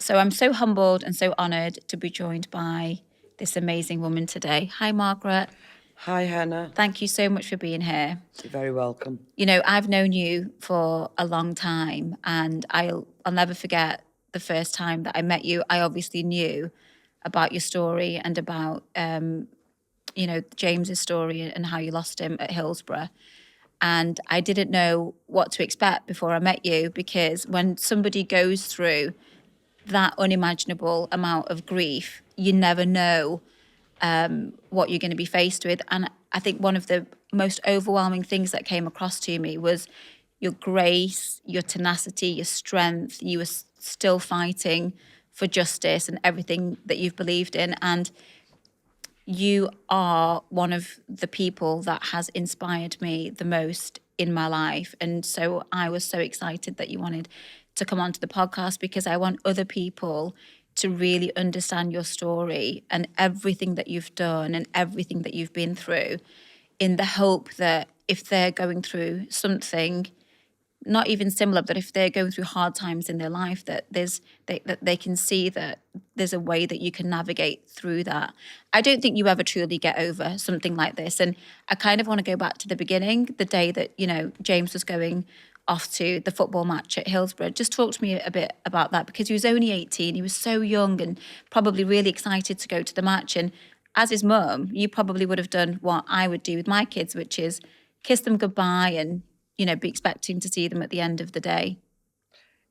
So I'm so humbled and so honoured to be joined by this amazing woman today. Hi, Margaret. Hi, Henna. Thank you so much for being here. You're very welcome. You know, I've known you for a long time, and I'll never forget the first time that I met you. I obviously knew about your story and about, James's story and how you lost him at Hillsborough. And I didn't know what to expect before I met you, because when somebody goes through that unimaginable amount of grief, you never know what you're going to be faced with. And I think one of the most overwhelming things that came across to me was your grace, your tenacity, your strength. You were still fighting for justice and everything that you've believed in. And you are one of the people that has inspired me the most in my life. And so I was so excited that you wanted to come onto the podcast, because I want other people to really understand your story and everything that you've done and everything that you've been through, in the hope that if they're going through something not even similar, but if they're going through hard times in their life, that they can see that there's a way that you can navigate through that. I don't think you ever truly get over something like this. And I kind of want to go back to the beginning, the day that, James was going off to the football match at Hillsborough. Just talk to me a bit about that, because he was only 18. He was so young and probably really excited to go to the match. And as his mum, you probably would have done what I would do with my kids, which is kiss them goodbye and, be expecting to see them at the end of the day.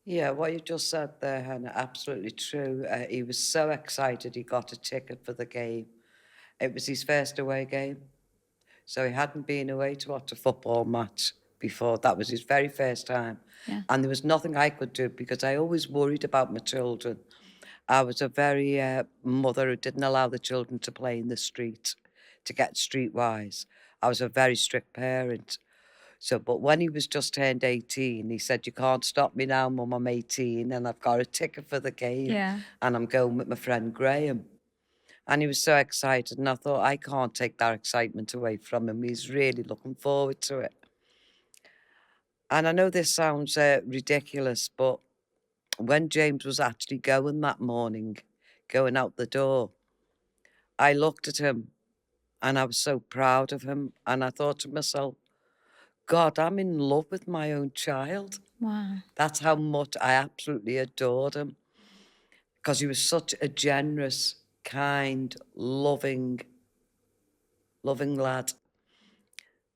Yeah, what you just said there, Henna, absolutely true. He was so excited he got a ticket for the game. It was his first away game. So he hadn't been away to watch a football match before. That was his very first time. Yeah. And there was nothing I could do, because I always worried about my children. I was a very mother who didn't allow the children to play in the street, to get streetwise. I was a very strict parent. So, but when he was just turned 18, he said, "You can't stop me now, Mum, I'm 18 and I've got a ticket for the game." Yeah. And I'm going with my friend Graham. And he was so excited, and I thought, I can't take that excitement away from him. He's really looking forward to it. And I know this sounds ridiculous, but when James was actually going that morning, going out the door, I looked at him and I was so proud of him. And I thought to myself, God, I'm in love with my own child. Wow. That's how much I absolutely adored him, because he was such a generous, kind, loving lad.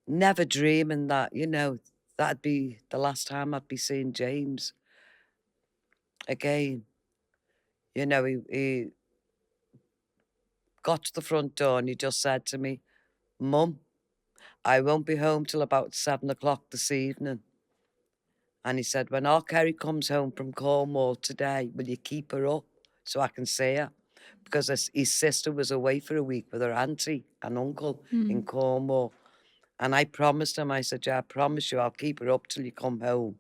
Never dreaming that, that'd be the last time I'd be seeing James again. He got to the front door and he just said to me, "Mum, I won't be home till about 7 o'clock this evening." And he said, "When our Kerry comes home from Cornwall today, will you keep her up so I can see her?" Because his sister was away for a week with her auntie and uncle in Cornwall. And I promised him, I said, "Yeah, I promise you I'll keep her up till you come home."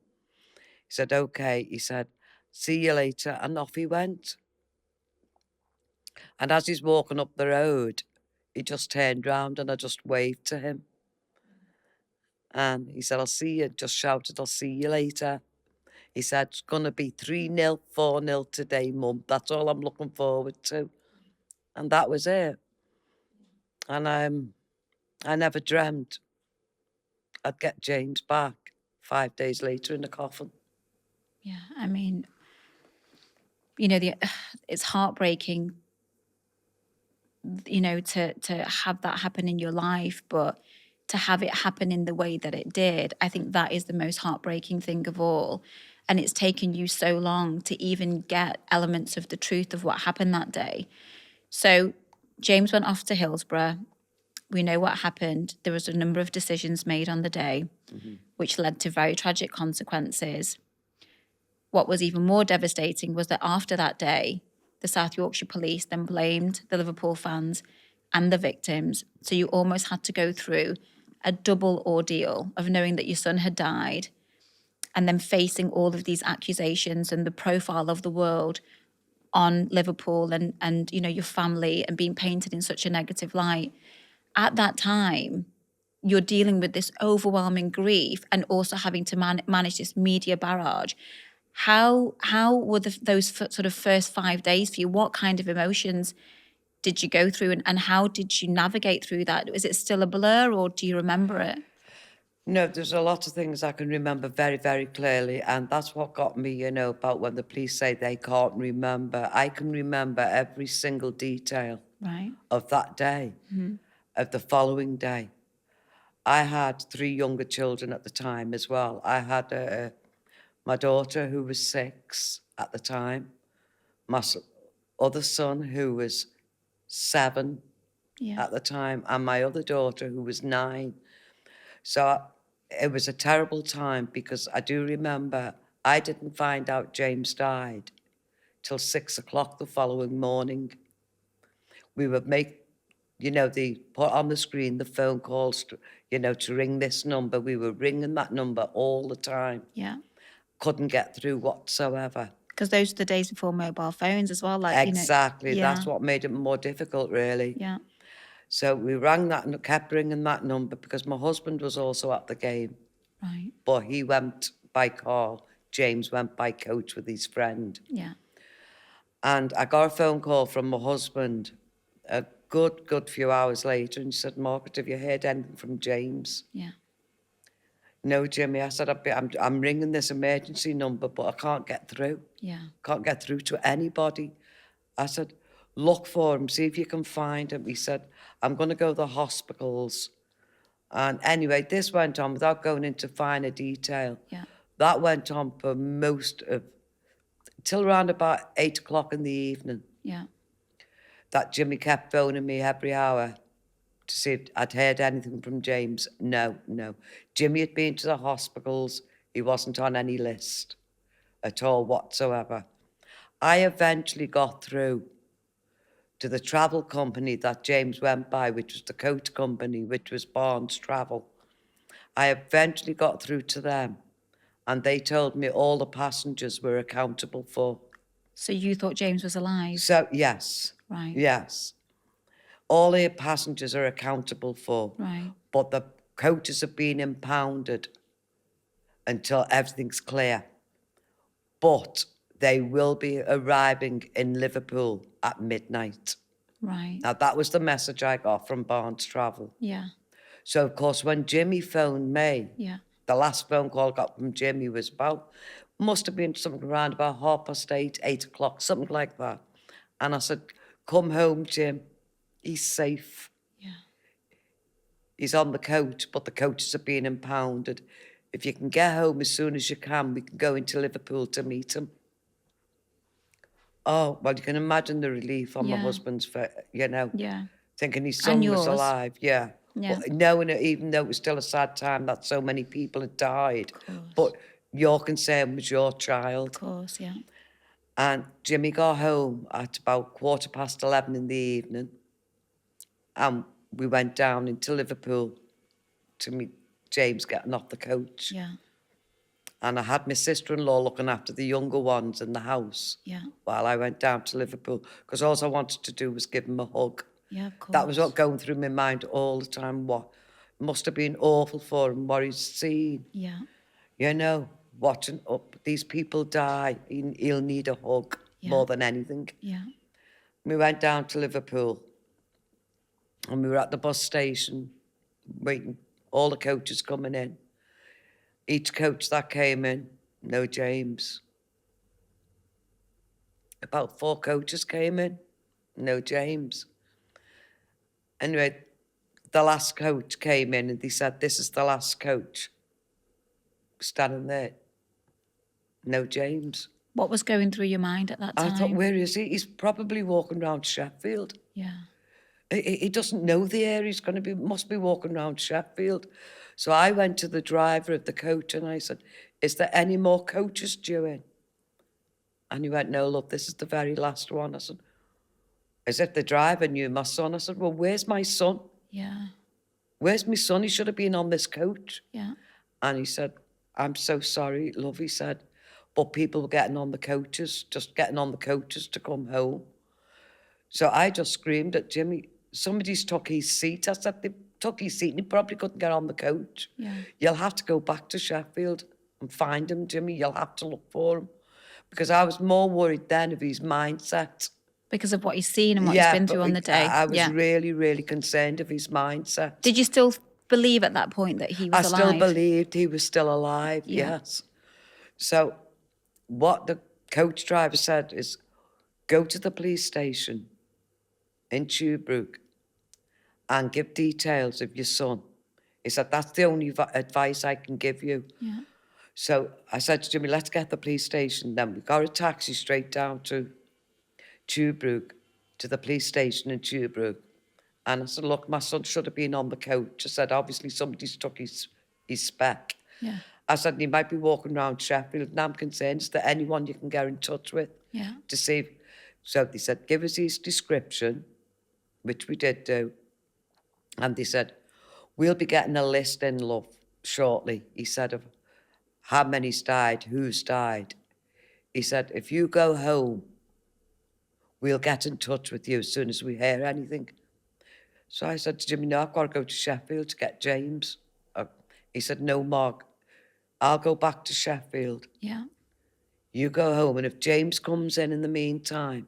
He said, "Okay." He said, "See you later." And off he went. And as he's walking up the road, he just turned round and I just waved to him. And he said, "I'll see you," just shouted, "I'll see you later." He said, "It's going to be 3-0, 4-0 today, Mum. That's all I'm looking forward to." And that was it. And I never dreamt I'd get James back 5 days later in the coffin. Yeah, I mean, it's heartbreaking, to have that happen in your life, but to have it happen in the way that it did, I think that is the most heartbreaking thing of all. And it's taken you so long to even get elements of the truth of what happened that day. So James went off to Hillsborough. We know what happened. There was a number of decisions made on the day, which led to very tragic consequences. What was even more devastating was that after that day, the South Yorkshire Police then blamed the Liverpool fans and the victims. So you almost had to go through a double ordeal of knowing that your son had died and then facing all of these accusations and the profile of the world on Liverpool and your family, and being painted in such a negative light. At that time, you're dealing with this overwhelming grief and also having to manage this media barrage. How were those sort of first 5 days for you? What kind of emotions did you go through, and how did you navigate through that? Is it still a blur, or do you remember it? No, there's a lot of things I can remember very, very clearly, and that's what got me, you know, about when the police say they can't remember. I can remember every single detail Right. of that day, of the following day. I had 3 younger children at the time as well. I had my daughter, who was 6 at the time, my other son, who was 7 Yeah. at the time, and my other daughter, who was 9. So it was a terrible time, because I do remember I didn't find out James died till 6 o'clock the following morning. We would make, you know, they put on the screen the phone calls, you know, to ring this number. We were ringing that number all the time. Yeah. Couldn't get through whatsoever. Because those are the days before mobile phones as well. Like, Exactly. Yeah. That's what made it more difficult, really. Yeah. So we rang that and kept ringing that number, because my husband was also at the game. Right. But he went by car. James went by coach with his friend. Yeah. And I got a phone call from my husband a good few hours later, and he said, "Margaret, have you heard anything from James?" Yeah. "No, Jimmy." I said, I'm ringing this emergency number, but I can't get through. Yeah. Can't get through to anybody. I said, "Look for him, see if you can find him." He said, "I'm going to go to the hospitals." And anyway, this went on without going into finer detail. Yeah. That went on for till around about 8 o'clock in the evening. Yeah. That Jimmy kept phoning me every hour to see if I'd heard anything from James. No. Jimmy had been to the hospitals. He wasn't on any list at all whatsoever. I eventually got through to the travel company that James went by, which was the coach company, which was Barnes Travel. I eventually got through to them, and they told me all the passengers were accountable for. So you thought James was alive? So, yes. Right. Yes. All the passengers are accountable for. Right. But the coaches have been impounded until everything's clear. But they will be arriving in Liverpool at midnight. Right. Now, that was the message I got from Barnes Travel. Yeah. So, of course, when Jimmy phoned me, Yeah. the last phone call I got from Jimmy was must have been something around about 8:30, 8 o'clock, something like that. And I said, "Come home, Jim. He's safe. Yeah. He's on the coach, but the coaches are being impounded. If you can get home as soon as you can, we can go into Liverpool to meet him." Oh, well, you can imagine the relief on my Yeah. husband's face, you know, Yeah. thinking his son was yours. alive. Yeah. Yeah. But knowing it, even though it was still a sad time that so many people had died. Of course. But your concern was your child. Of course, yeah. And Jimmy got home at about 11:15 in the evening. And we went down into Liverpool to meet James getting off the coach. Yeah. And I had my sister-in-law looking after the younger ones in the house Yeah. while I went down to Liverpool, because all I wanted to do was give him a hug. Yeah, of course. That was what going through my mind all the time. What must have been awful for him, what he's seen. Yeah. You know, watching up these people die. He'll need a hug more than anything. Yeah. We went down to Liverpool, and we were at the bus station waiting, all the coaches coming in. Each coach that came in, no James. About 4 coaches came in, no James. Anyway, the last coach came in and they said, "This is the last coach." Standing there, no James. What was going through your mind at that time? I thought, where is he? He's probably walking around Sheffield. Yeah. He doesn't know the area. Must be walking around Sheffield. So I went to the driver of the coach and I said, "Is there any more coaches due in?" And he went, "No, look, this is the very last one." I said, "As if the driver knew my son." I said, "Well, where's my son? Yeah. Where's my son? He should have been on this coach." Yeah. And he said, "I'm so sorry, love," he said, "but people were getting on the coaches, just getting on the coaches to come home." So I just screamed at Jimmy, "Somebody's took his seat." I said, "They took his seat and he probably couldn't get on the coach. Yeah. You'll have to go back to Sheffield and find him, Jimmy. You'll have to look for him." because I was more worried then of his mindset. Because of what he's seen and what he's been through on the day. I was really, really concerned of his mindset. Did you still believe at that point that he was alive? I still believed he was still alive, yes. So what the coach driver said is, go to the police station in Tuebrook and give details of your son. He said, that's the only advice I can give you. Yeah. So I said to Jimmy, let's get the police station. Then we got a taxi straight down to Tuebrook, to the police station in Tuebrook. And I said, look, my son should have been on the coach. I said, obviously somebody's took his spec. Yeah. I said, he might be walking around Sheffield, and I'm concerned, is there anyone you can get in touch with? Yeah. To see. So they said, give us his description, which we did do. And they said, we'll be getting a list in, love, shortly. He said, of how many's died, who's died. He said, if you go home, we'll get in touch with you as soon as we hear anything. So I said to Jimmy, no, I've got to go to Sheffield to get James. He said, no, Mark, I'll go back to Sheffield. Yeah. You go home, and if James comes in the meantime,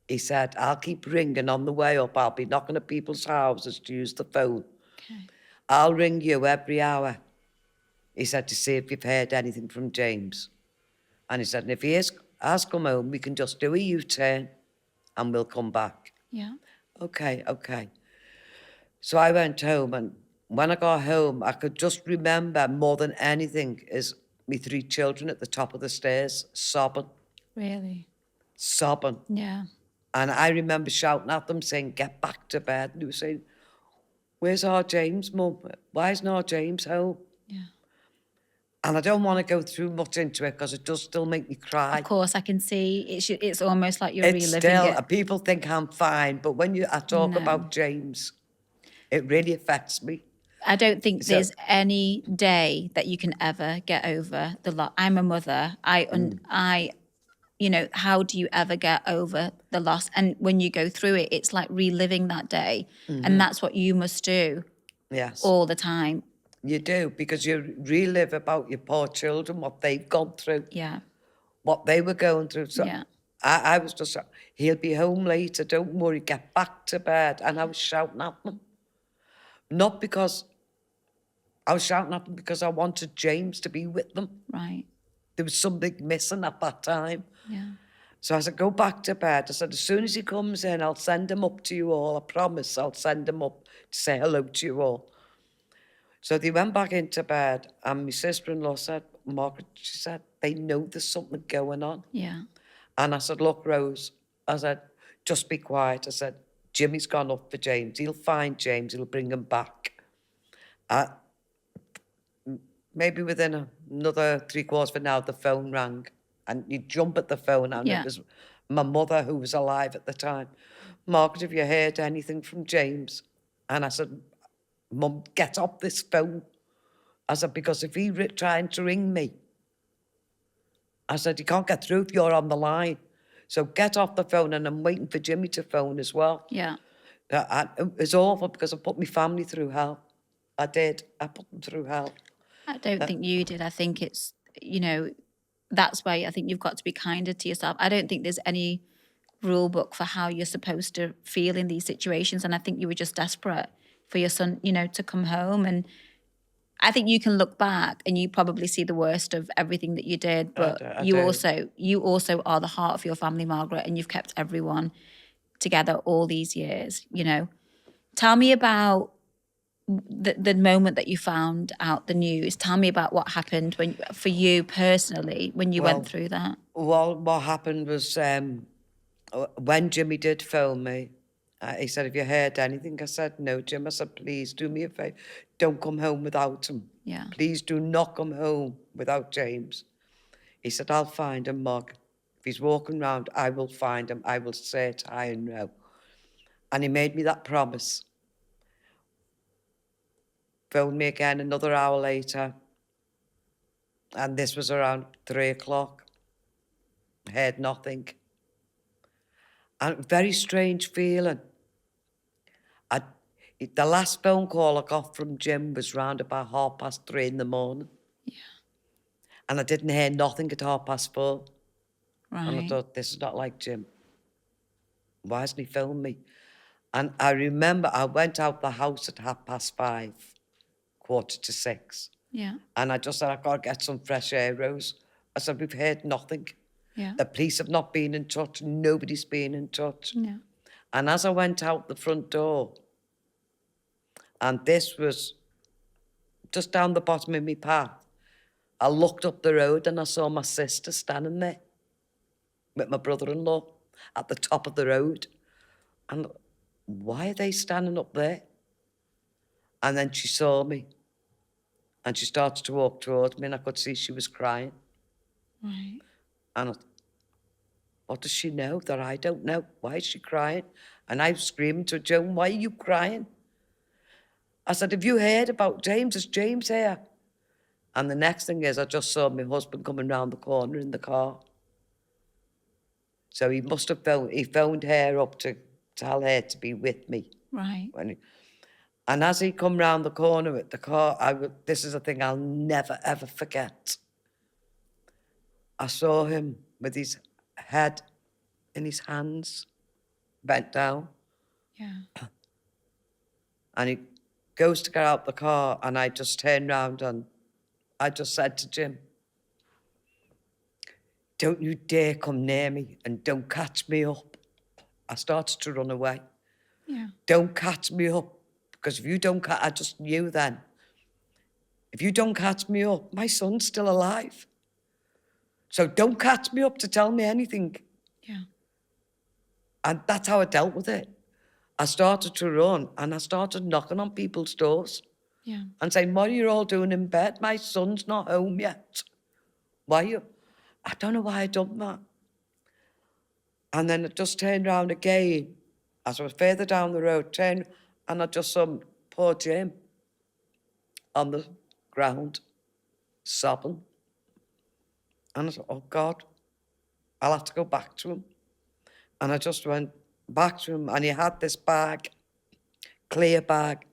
he said, I'll keep ringing on the way up. I'll be knocking at people's houses to use the phone. Okay. I'll ring you every hour. He said, to see if you've heard anything from James. And he said, and if he has come home, we can just do a U-turn and we'll come back. Yeah. Okay. So I went home, and when I got home, I could just remember more than anything is me 3 children at the top of the stairs, sobbing. Really? Sobbing. Yeah. And I remember shouting at them, saying, get back to bed. And they were saying, where's our James, Mum? Why isn't our James home? Yeah. And I don't want to go through much into it because it does still make me cry. Of course, I can see it's almost like you're It's reliving still, it. people think I'm fine, but when I talk about James, it really affects me. I don't think there's any day that you can ever get over the loss. I'm a mother. I, you know, how do you ever get over the loss? And when you go through it, it's like reliving that day. And that's what you must do all the time. You do, because you relive about your poor children, what they've gone through. Yeah. What they were going through. So Yeah. I was just, he'll be home later, don't worry, get back to bed. And I was shouting at them. Not because, I was shouting at them because I wanted James to be with them. Right. There was something missing at that time. Yeah. So I said, go back to bed. I said, as soon as he comes in, I'll send him up to you all. I promise I'll send him up to say hello to you all. So they went back into bed, and my sister-in-law said, Margaret, she said, they know there's something going on. Yeah. And I said, look, Rose, I said, just be quiet. I said, Jimmy's gone up for James. He'll find James. He'll bring him back. Maybe within another 3/4 of an hour, the phone rang. And you jump at the phone, and it was my mother, who was alive at the time. Margaret, have you heard anything from James? And I said, Mum, get off this phone. I said, because if he's trying to ring me, I said, you can't get through if you're on the line. So get off the phone, and I'm waiting for Jimmy to phone as well. Yeah. It was awful because I put my family through hell. I did. I put them through hell. I don't think you did. I think it's, you know, that's why I think you've got to be kinder to yourself. I don't think there's any rule book for how you're supposed to feel in these situations. And I think you were just desperate for your son, you know, to come home. And I think you can look back and you probably see the worst of everything that you did. But you also are the heart of your family, Margaret, and you've kept everyone together all these years, you know. Tell me about the moment that you found out the news. Tell me about what happened for you personally when you went through that. Well, what happened was when Jimmy did phone me, he said, have you heard anything? I said, no, Jim. I said, please do me a favour. Don't come home without him. Yeah. Please do not come home without James. He said, I'll find him, Mark. If he's walking round, I will find him. I will say it high and low. And he made me that promise. Phoned me again another hour later. And this was around 3:00. Heard nothing. And a very strange feeling. The last phone call I got from Jim was round about 3:30 in the morning. Yeah. And I didn't hear nothing at 4:30. And I Right. thought, this is not like Jim. Why hasn't he filmed me? And I remember I went out the house at 5:30, 5:45. Yeah. And I just said, I've got to get some fresh air, Rose. I said, we've heard nothing. Yeah. The police have not been in touch. Nobody's been in touch. Yeah. And as I went out the front door, and this was just down the bottom of my path, I looked up the road and I saw my sister standing there with my brother-in-law at the top of the road. And why are they standing up there? And then she saw me and she started to walk towards me and I could see she was crying. Right. And I thought, what does she know that I don't know? Why is she crying? And I was screaming to Joan, why are you crying? I said, have you heard about James? Is James here? And the next thing is I just saw my husband coming round the corner in the car. So he must have phoned her up to tell her to be with me. Right. And as he come round the corner with the car, this is a thing I'll never, ever forget. I saw him with his head in his hands, bent down. Yeah. And he goes to get out the car, and I just turned round and I just said to Jim, don't you dare come near me and don't catch me up. I started to run away. Yeah. Don't catch me up, because if you don't I just knew then, if you don't catch me up, my son's still alive. So don't catch me up to tell me anything. Yeah. And that's how I dealt with it. I started to run and I started knocking on people's doors. Yeah. And saying, what are you all doing in bed? My son's not home yet. Why are you? I don't know why I done that. And then I just turned round again. As I was further down the road, turned, and I just saw poor Jim on the ground, sobbing. And I thought, oh God, I'll have to go back to him. And I just went back to him, and he had this bag, clear bag.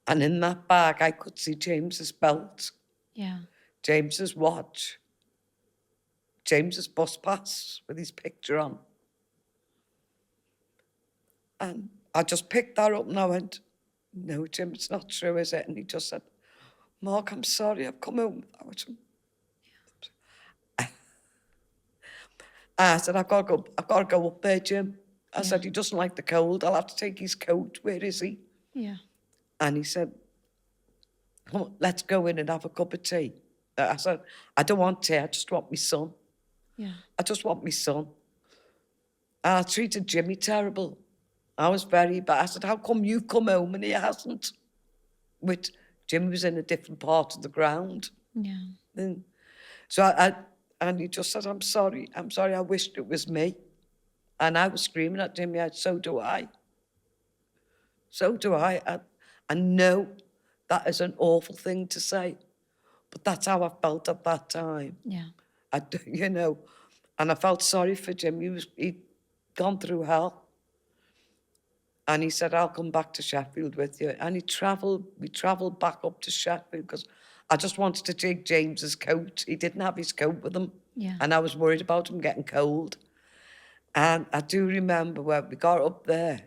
And in that bag, I could see James's belt, Yeah. James's watch, James's bus pass with his picture on. And I just picked that up and I went, no, Jim, it's not true, is it? And he just said, Mark, I'm sorry, I've come home without him. I said, I've got to go up there, Jim. I said, he doesn't like the cold. I'll have to take his coat. Where is he? Yeah. And he said, come on, let's go in and have a cup of tea. I said, I don't want tea, I just want my son. Yeah. I just want my son. And I treated Jimmy terrible. I was very bad. I said, how come you've come home and he hasn't? Which Jimmy was in a different part of the ground. Yeah. And so and he just said, I'm sorry, I wished it was me. And I was screaming at Jimmy, so do I. So do I. I know that is an awful thing to say, but that's how I felt at that time. Yeah. You know, and I felt sorry for Jim. He'd gone through hell. And he said, I'll come back to Sheffield with you. And we travelled back up to Sheffield because I just wanted to take James's coat. He didn't have his coat with him. Yeah. And I was worried about him getting cold. And I do remember when we got up there,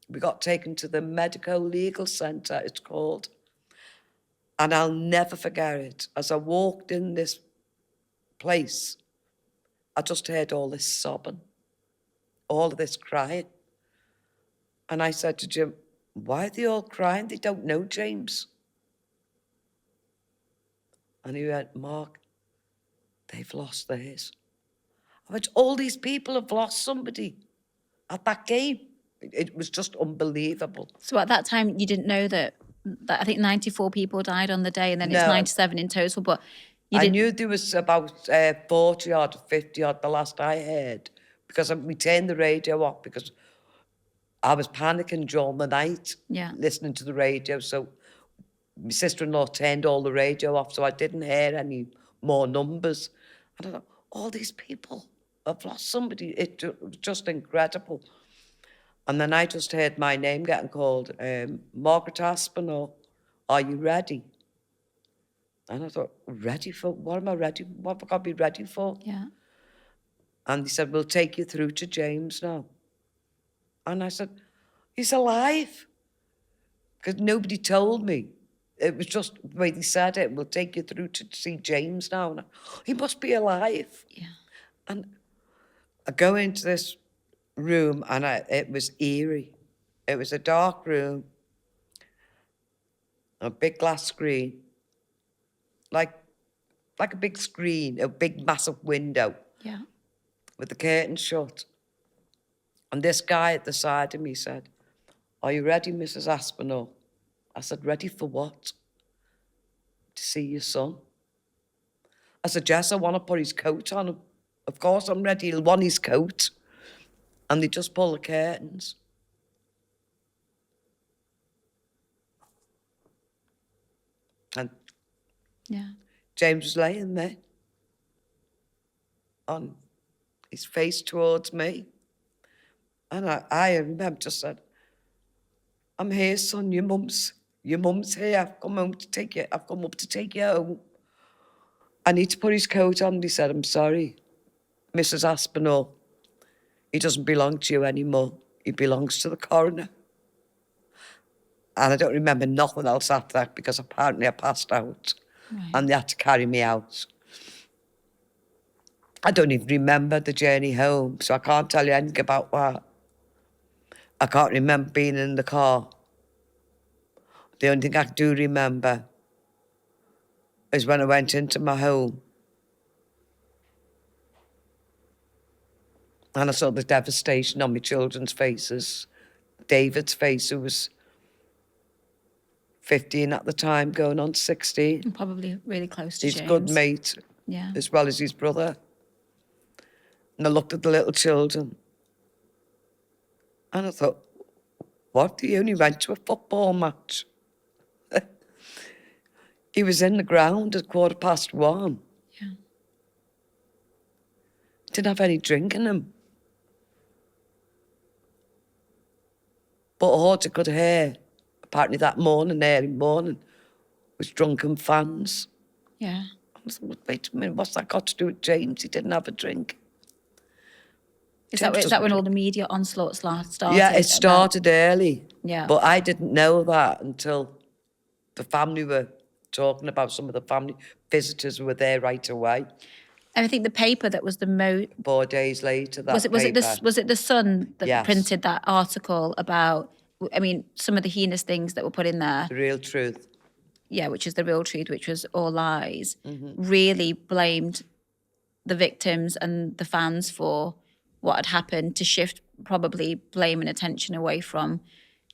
we got taken to the Medico Legal Centre, it's called. And I'll never forget it. As I walked in this place, I just heard all this sobbing, all of this crying. And I said to Jim, why are they all crying? They don't know James. And he went, Mark, they've lost theirs. I went, all these people have lost somebody at that game. It was just unbelievable. So at that time, you didn't know that I think 94 people died on the day, and then it's No. 97 in total, but you I didn't... knew there was about 40 odd, 50 odd, the last I heard, because we turned the radio off because I was panicking during the night, Yeah. listening to the radio. So my sister-in-law turned all the radio off, so I didn't hear any more numbers. And I thought, all these people have lost somebody. It was just incredible. And then I just heard my name getting called, Margaret Aspinall, are you ready? And I thought, ready for? What am I ready? What have I got to be ready for? Yeah. And they said, we'll take you through to James now. And I said, he's alive. Because nobody told me. It was just the way they said it. We'll take you through to see James now. And he must be alive. Yeah. And I go into this room and it was eerie. It was a dark room, a big glass screen, like a big screen, a big massive window. Yeah. With the curtain shut. And this guy at the side of me said, are you ready, Mrs. Aspinall? I said, ready for what? To see your son. I said, yes, I want to put his coat on him. Of course I'm ready, he'll want his coat. And they just pull the curtains. And Yeah. James was laying there on his face towards me. And I remember just said, I'm here, son, your mum's here. I've come up to take you home. I need to put his coat on. He said, I'm sorry, Mrs. Aspinall. He doesn't belong to you anymore. He belongs to the coroner. And I don't remember nothing else after that because apparently I passed out. Right. And they had to carry me out. I don't even remember the journey home, so I can't tell you anything about that. I can't remember being in the car. The only thing I do remember is when I went into my home and I saw the devastation on my children's faces. David's face, who was 15 at the time, going on 16. And probably really close to His James. good mate, Yeah. as well as his brother. And I looked at the little children and I thought, what? He only went to a football match. He was in the ground at 1:15. Yeah. Didn't have any drink in him. But all I could hear, apparently that morning, early morning, was drunken fans. Yeah. I thought, wait a minute, what's that got to do with James? He didn't have a drink. Is James that doesn't when all drink. the media onslaught started? Yeah, it started early. Yeah. But I didn't know that until the family were talking about some of the family visitors were there right away. And I think the paper that was the most 4 days later, that was it the Sun that Yes. printed that article about, I mean, some of the heinous things that were put in there. The real truth. Yeah, which is the real truth, which was all lies. Mm-hmm. Really blamed the victims and the fans for what had happened, to shift probably blame and attention away from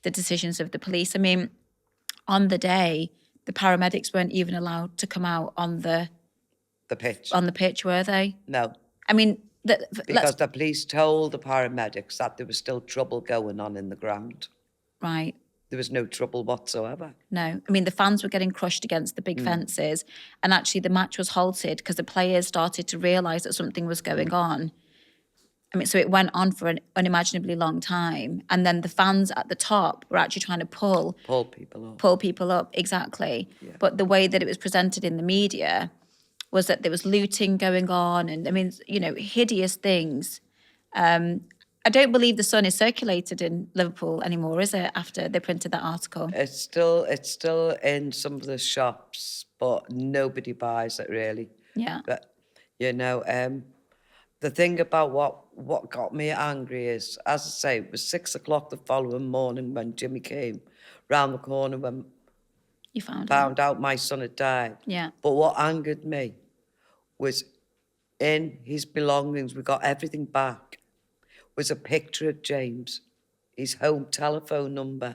the decisions of the police. I mean, on the day, the paramedics weren't even allowed to come out on the pitch, were they? No. I mean, Because the police told the paramedics that there was still trouble going on in the ground. Right. There was no trouble whatsoever. No. I mean, the fans were getting crushed against the big fences, and actually the match was halted because the players started to realise that something was going on. I mean, so it went on for an unimaginably long time. And then the fans at the top were actually trying to pull people up, exactly. Yeah. But the way that it was presented in the media was that there was looting going on and, I mean, you know, hideous things. I don't believe the Sun is circulated in Liverpool anymore, is it, after they printed that article? It's still in some of the shops, but nobody buys it really. Yeah. But, you know, the thing about what got me angry is, as I say, it was 6 o'clock the following morning when Jimmy came round the corner when You found out my son had died. Yeah. But what angered me was in his belongings, we got everything back, was a picture of James, his home telephone number.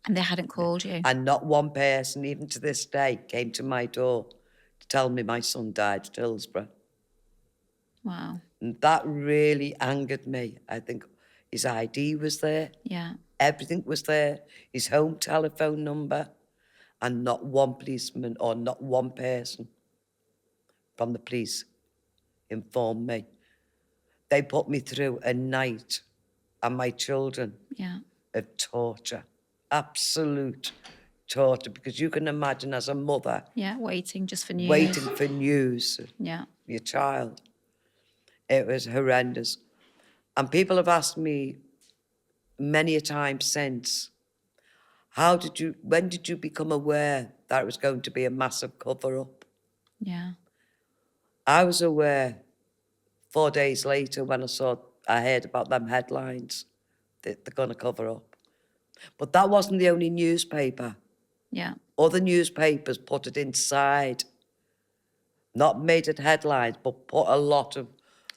And they hadn't called you? And not one person, even to this day, came to my door to tell me my son died at Hillsborough. Wow. And that really angered me. I think his ID was there. Yeah. Everything was there. His home telephone number. And not one policeman or not one person from the police informed me. They put me through a night and my children Yeah. of torture. Absolute torture, because you can imagine as a mother Yeah, waiting just for news. waiting for news of Yeah. your child. It was horrendous. And people have asked me many a time since, when did you become aware that it was going to be a massive cover-up? Yeah. I was aware 4 days later when I heard about them headlines that they're going to cover up. But that wasn't the only newspaper. Yeah. Other newspapers put it inside, not made it headlines, but put a lot of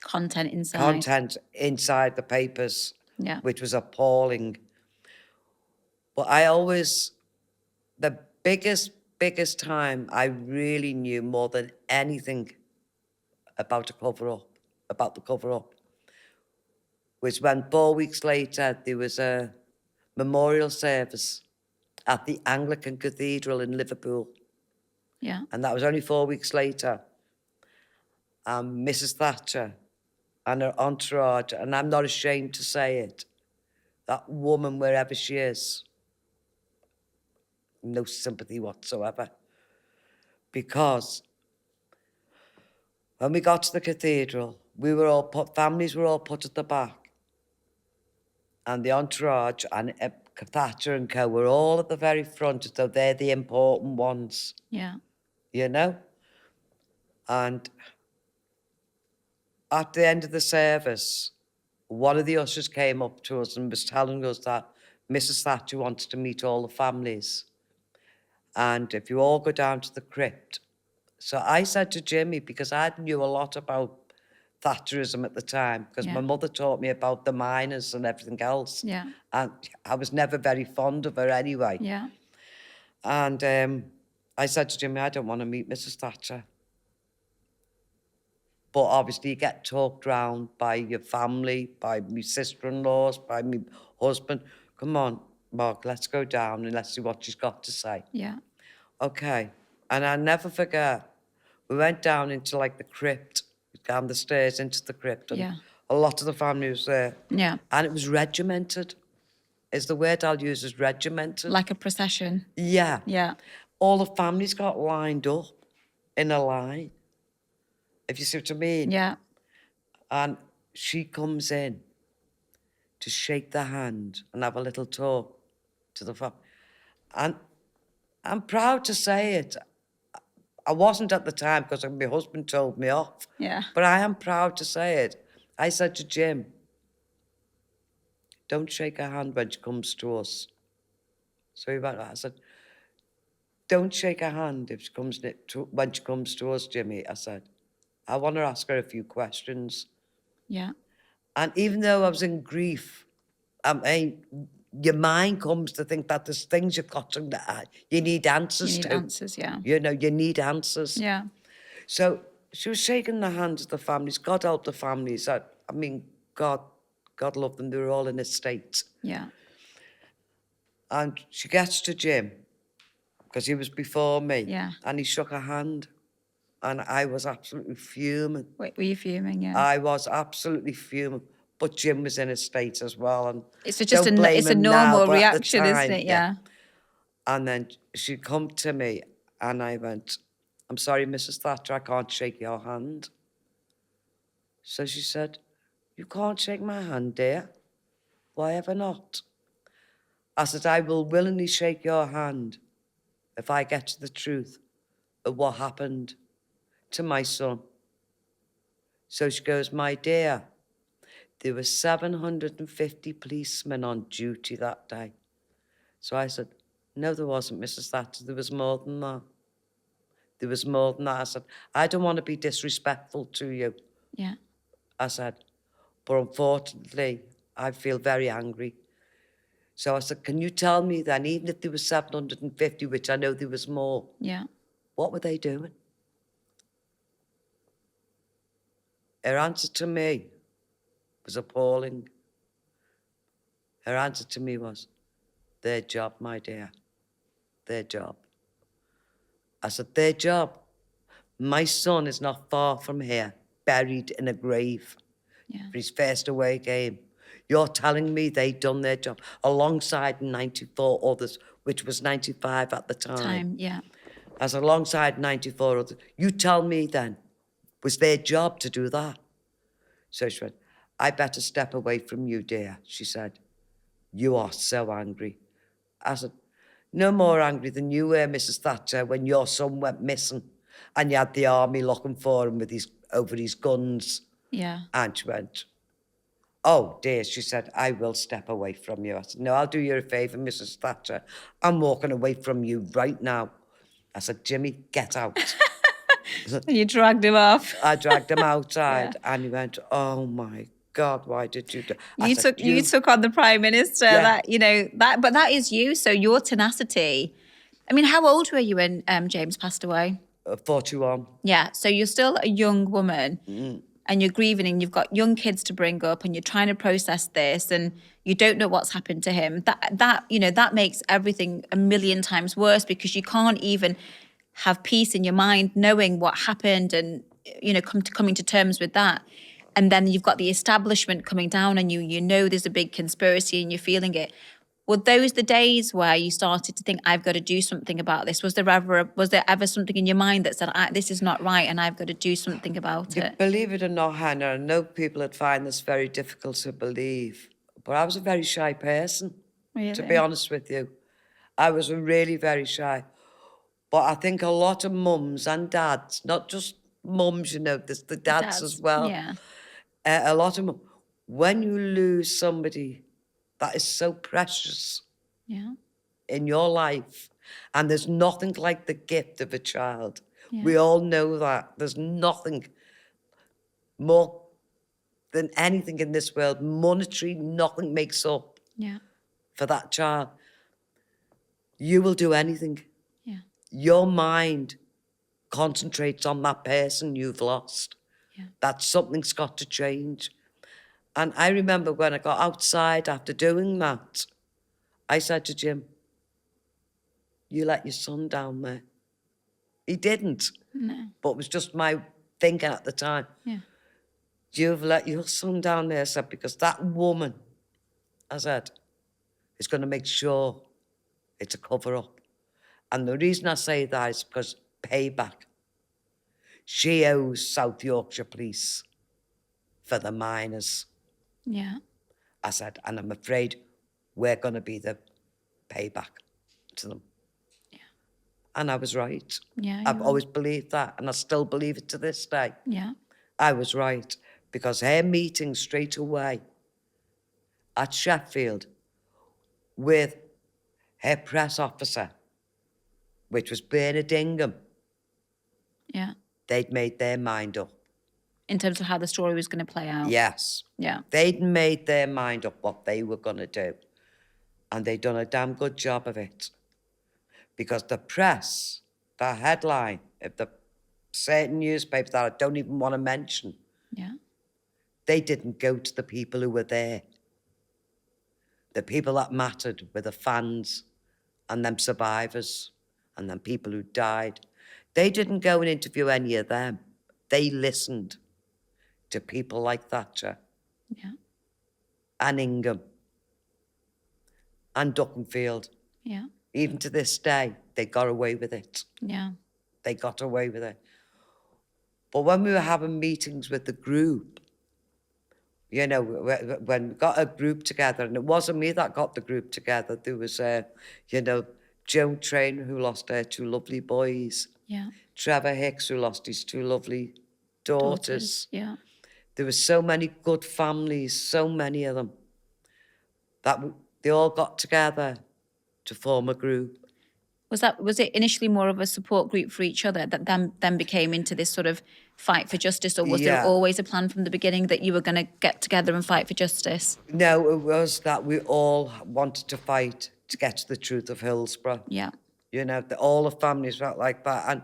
Content inside. content inside the papers, Yeah. which was appalling. But the biggest time I really knew more than anything about the cover-up, was when 4 weeks later there was a memorial service at the Anglican Cathedral in Liverpool. Yeah. And that was only 4 weeks later. Mrs. Thatcher and her entourage, and I'm not ashamed to say it, that woman, wherever she is, no sympathy whatsoever. Because when we got to the cathedral, families were all put at the back. And the entourage and Thatcher and co were all at the very front, so they're the important ones. Yeah. You know? And at the end of the service, one of the ushers came up to us and was telling us that Mrs. Thatcher wants to meet all the families. And if you all go down to the crypt. So I said to Jimmy, because I knew a lot about Thatcherism at the time, because my mother taught me about the miners and everything else. Yeah. And I was never very fond of her anyway. Yeah. And I said to Jimmy, I don't want to meet Mrs. Thatcher. But obviously you get talked round by your family, by my sister-in-laws, by my husband. Come on, Mark, let's go down and let's see what she's got to say. Yeah. Okay. And I'll never forget, we went down into like the crypt, down the stairs into the crypt. And a lot of the family was there. Yeah. And it was regimented. Is the word I'll use, is regimented. Like a procession. Yeah. Yeah. All the families got lined up in a line, if you see what I mean. Yeah. And she comes in to shake the hand and have a little talk to the family. And I'm proud to say it. I wasn't at the time because my husband told me off. Yeah. But I am proud to say it. I said to Jim, don't shake her hand when she comes to us. So he went, I said, don't shake her hand when she comes to us, Jimmy. I said, I want to ask her a few questions. Yeah. And even though I was in grief, I mean, your mind comes to think that there's things you've got to, you need answers to. You need answers, yeah. You know, you need answers. Yeah. So she was shaking the hands of the families. God help the families. I mean, God love them. They were all in a state. Yeah. And she gets to Jim, because he was before me. Yeah. And he shook her hand. And I was absolutely fuming. Wait, were you fuming? Yeah. I was absolutely fuming. But Jim was in a state as well. And it's just it's a normal reaction, isn't it? Yeah. And then she come to me and I went, I'm sorry, Mrs. Thatcher, I can't shake your hand. So she said, you can't shake my hand, dear. Why ever not? I said, I will willingly shake your hand if I get to the truth of what happened to my son. So she goes, my dear, there were 750 policemen on duty that day. So I said, no, there wasn't, Mrs. Thatcher. There was more than that. There was more than that. I said, I don't want to be disrespectful to you. Yeah. I said, but unfortunately, I feel very angry. So I said, can you tell me then, even if there was 750, which I know there was more, what were they doing? Her answer to me was appalling. Her answer to me was, their job, my dear, their job. I said, their job? My son is not far from here, buried in a grave for his first away game. You're telling me they done their job alongside 94 others which was 95 at the time. Yeah. As alongside 94 others. You tell me then, was their job to do that? So she went, I better step away from you, dear, she said. You are so angry. I said, no more angry than you were, Mrs. Thatcher, when your son went missing and you had the army looking for him with over his guns. Yeah. And she went, oh, dear, she said, I will step away from you. I said, no, I'll do you a favour, Mrs. Thatcher. I'm walking away from you right now. I said, Jimmy, get out. And you dragged him off. I dragged him outside and he went, oh, my God, why did you do? You took on the Prime Minister. Yeah. But that is you. So your tenacity. I mean, how old were you when James passed away? 41. Yeah. So you're still a young woman and you're grieving and you've got young kids to bring up and you're trying to process this and you don't know what's happened to him. That makes everything a million times worse because you can't even have peace in your mind knowing what happened and, coming to terms with that. And then you've got the establishment coming down on you. You know there's a big conspiracy and you're feeling it. Were those the days where you started to think, I've got to do something about this? Was there ever something in your mind that said, this is not right and I've got to do something about it? Believe it or not, Hannah, I know people would find this very difficult to believe, but I was a very shy person, Really? to be honest with you. I was really very shy. But I think a lot of mums and dads, not just mums, there's the dads as well. Yeah. A lot of when you lose somebody that is so precious in your life, and there's nothing like the gift of a child. Yeah. We all know that. There's nothing more than anything in this world. Monetary, nothing makes up for that child. You will do anything. Yeah. Your mind concentrates on that person you've lost. Yeah. That something's got to change. And I remember when I got outside after doing that, I said to Jim, you let your son down there. He didn't. No. But it was just my thinking at the time. Yeah. You've let your son down there, I said, because that woman, I said, is going to make sure it's a cover-up. And the reason I say that is because payback. She owes South Yorkshire Police for the miners. Yeah. I said, and I'm afraid we're going to be the payback to them. Yeah. And I was right. Yeah. I've always believed that, and I still believe it to this day. Yeah. I was right, because her meeting straight away at Sheffield with her press officer, which was Bernard Ingham. Yeah. They'd made their mind up. In terms of how the story was going to play out? Yes. Yeah. They'd made their mind up what they were going to do. And they'd done a damn good job of it. Because the press, the headline of the certain newspapers that I don't even want to mention, they didn't go to the people who were there. The people that mattered were the fans and them survivors and them people who died. They didn't go and interview any of them. They listened to people like Thatcher and Ingham and Duckenfield. Yeah. Even to this day, they got away with it. Yeah. They got away with it. But when we were having meetings with the group, when we got a group together, and it wasn't me that got the group together, there was, Joan Traynor, who lost her 2 lovely boys. Yeah. Trevor Hicks, who lost his 2 lovely daughters. Yeah. There were so many good families, so many of them, that they all got together to form a group. Was it initially more of a support group for each other that then became into this sort of fight for justice, or was there always a plan from the beginning that you were going to get together and fight for justice? No, it was that we all wanted to fight to get to the truth of Hillsborough. Yeah. All the families felt like that. And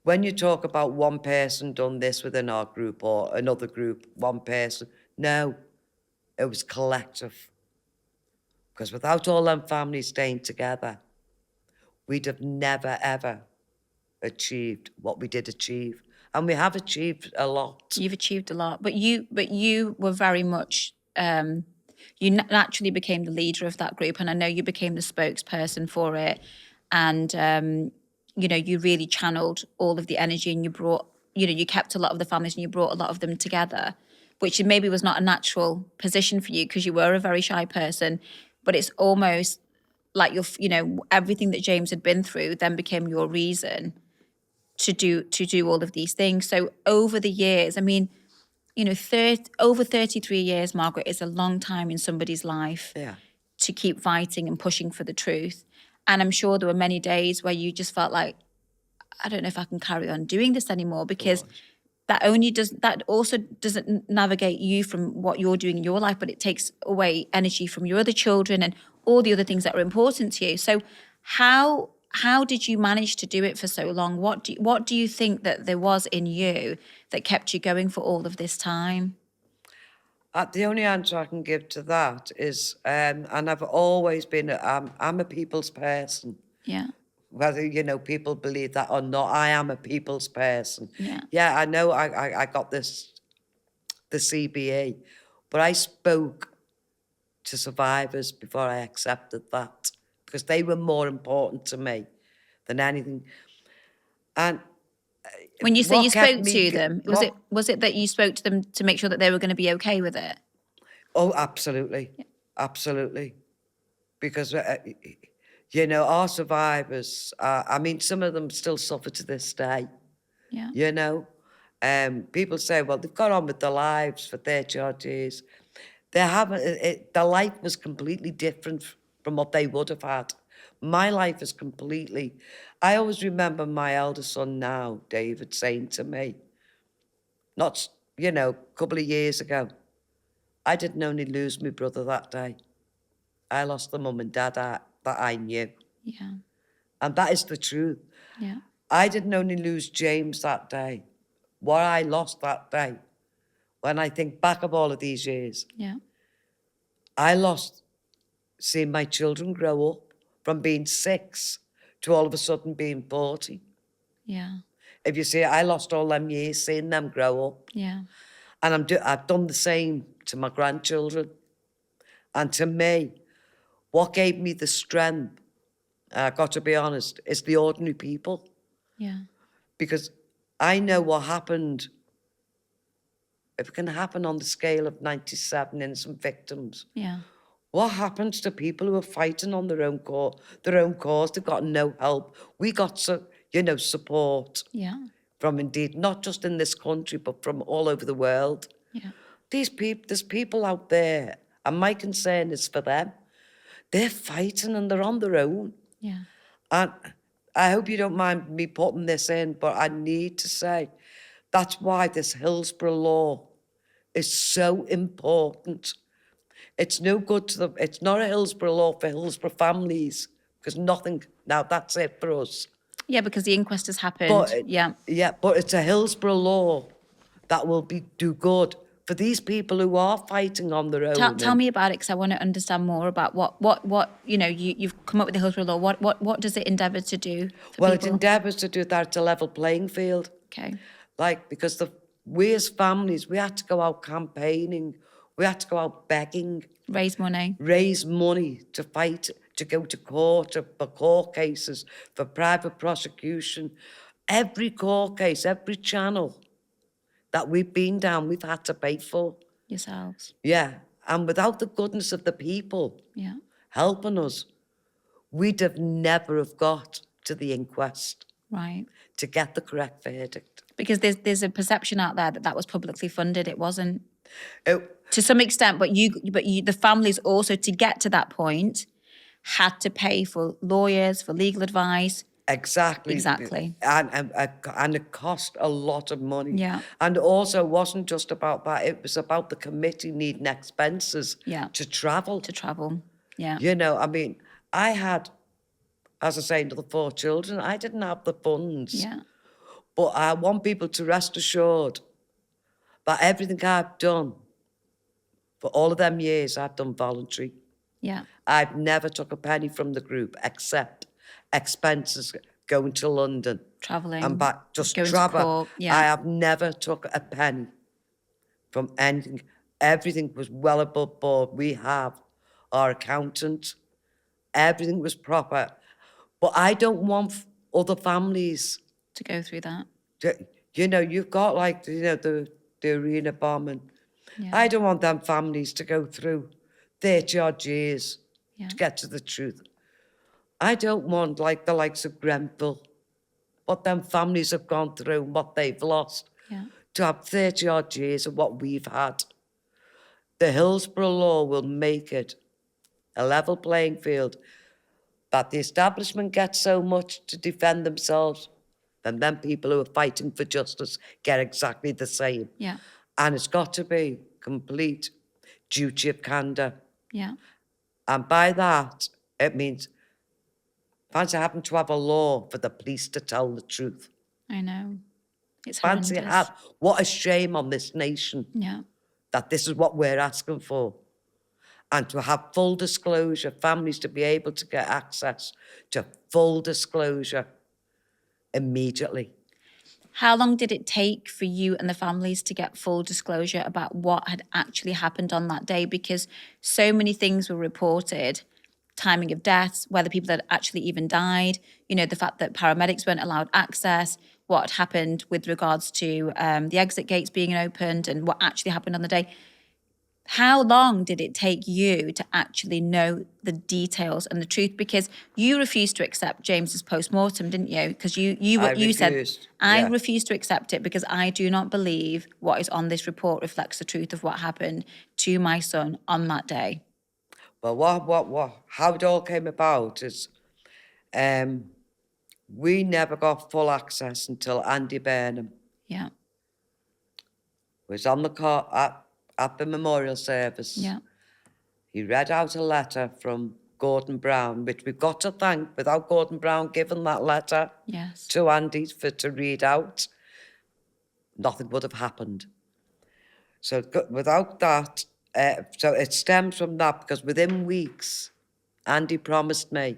when you talk about one person done this within our group or another group, one person, no, it was collective. Because without all them families staying together, we'd have never, ever achieved what we did achieve. And we have achieved a lot. You've achieved a lot. But you were very much you naturally became the leader of that group, and I know you became the spokesperson for it, and you really channeled all of the energy, and you brought, you kept a lot of the families and you brought a lot of them together, which maybe was not a natural position for you because you were a very shy person, but it's almost like everything that James had been through then became your reason to do all of these things. So over the years, I mean, over 33 years, Margaret, is a long time in somebody's life to keep fighting and pushing for the truth. And I'm sure there were many days where you just felt like, I don't know if I can carry on doing this anymore, because that also doesn't navigate you from what you're doing in your life, but it takes away energy from your other children and all the other things that are important to you. So how did you manage to do it for so long? What do you think that there was in you that kept you going for all of this time? The only answer I can give to that is, and I've always been, I'm a people's person. Yeah. Whether, people believe that or not, I am a people's person. Yeah. Yeah, I know I got the CBE, but I spoke to survivors before I accepted that, because they were more important to me than anything. And when you say you spoke to them, was it that you spoke to them to make sure that they were going to be okay with it? Oh, absolutely. Yeah. Absolutely. Because, our survivors, I mean, some of them still suffer to this day. Yeah. People say, well, they've got on with their lives for 30 odd years. They haven't, their life was completely different from what they would have had. My life is completely, I always remember my eldest son now, David, saying to me, not, a couple of years ago, I didn't only lose my brother that day. I lost the mum and dad that I knew. Yeah. And that is the truth. Yeah. I didn't only lose James that day. What I lost that day, when I think back of all of these years, yeah, I lost seeing my children grow up from being 6 to all of a sudden being 40. Yeah. If you see, I lost all them years seeing them grow up. Yeah. And I've done the same to my grandchildren. And to me, what gave me the strength, I've got to be honest, is the ordinary people. Yeah. Because I know what happened, if it can happen on the scale of 97 innocent victims. Yeah. What happens to people who are fighting on their own cause? They've got no help. We got, support. Yeah. From indeed, not just in this country, but from all over the world. Yeah. There's people out there, and my concern is for them. They're fighting and they're on their own. Yeah. And I hope you don't mind me putting this in, but I need to say that's why this Hillsborough Law is so important. It's no good to it's not a Hillsborough Law for Hillsborough families, because now that's it for us. Yeah, because the inquest has happened. But, yeah, but it's a Hillsborough Law that will do good for these people who are fighting on their own. Tell me about it, because I want to understand more about what you've come up with the Hillsborough Law. What does it endeavour to do for people? It endeavours to do that. It's a level playing field. Okay. Because we as families, we had to go out campaigning, we had to go out begging. Raise money to fight, to go to court, for court cases, for private prosecution. Every court case, every channel that we've been down, we've had to pay for. Yourselves. Yeah. And without the goodness of the people helping us, we'd have never have got to the inquest. Right. To get the correct verdict. Because there's a perception out there that was publicly funded. It wasn't. To some extent, but the families also, to get to that point, had to pay for lawyers, for legal advice. Exactly. And it cost a lot of money. Yeah. And also, it wasn't just about that. It was about the committee needing expenses to travel. Yeah. I mean, I had, as I say, to the 4 children, I didn't have the funds. Yeah. But I want people to rest assured that everything I've done for all of them years, I've done voluntary. Yeah. I've never took a penny from the group except expenses going to London. Travelling. And back, just going travel. to Cork. Yeah. I have never took a penny from anything. Everything was well above board. We have our accountant. Everything was proper. But I don't want other families To go through that. you know, you've got like, you know, the arena bombing. Yeah. I don't want them families to go through 30 odd years Yeah. to get to the truth. I don't want like the likes of Grenfell, what them families have gone through and what they've lost, Yeah. to have 30 odd years of what we've had. The Hillsborough Law will make it a level playing field, that the establishment gets so much to defend themselves, and then people who are fighting for justice get exactly the same. Yeah. And it's got to be complete duty of candour. Yeah. And by that, it means fancy having to have a law for the police to tell the truth. I know. It's Fancy horrendous. what a shame on this nation Yeah. that this is what we're asking for. And to have full disclosure, families to be able to get access to full disclosure immediately. How long did it take for you and the families to get full disclosure about what had actually happened on that day? Because so many things were reported, timing of deaths, whether people had actually even died, you know, the fact that paramedics weren't allowed access, what had happened with regards to the exit gates being opened and what actually happened on the day. How long did it take you to actually know the details and the truth? Because you refused to accept James's post-mortem, didn't you? Because you said, I refuse to accept it because I do not believe what is on this report reflects the truth of what happened to my son on that day. Well, how it all came about is we never got full access until Andy Burnham Yeah. was on the car at the memorial service. Yeah. He read out a letter from Gordon Brown, which we've got to thank. Without Gordon Brown giving that letter Yes. to Andy to read out, nothing would have happened. So without that, so it stems from that, because within weeks, Andy promised me,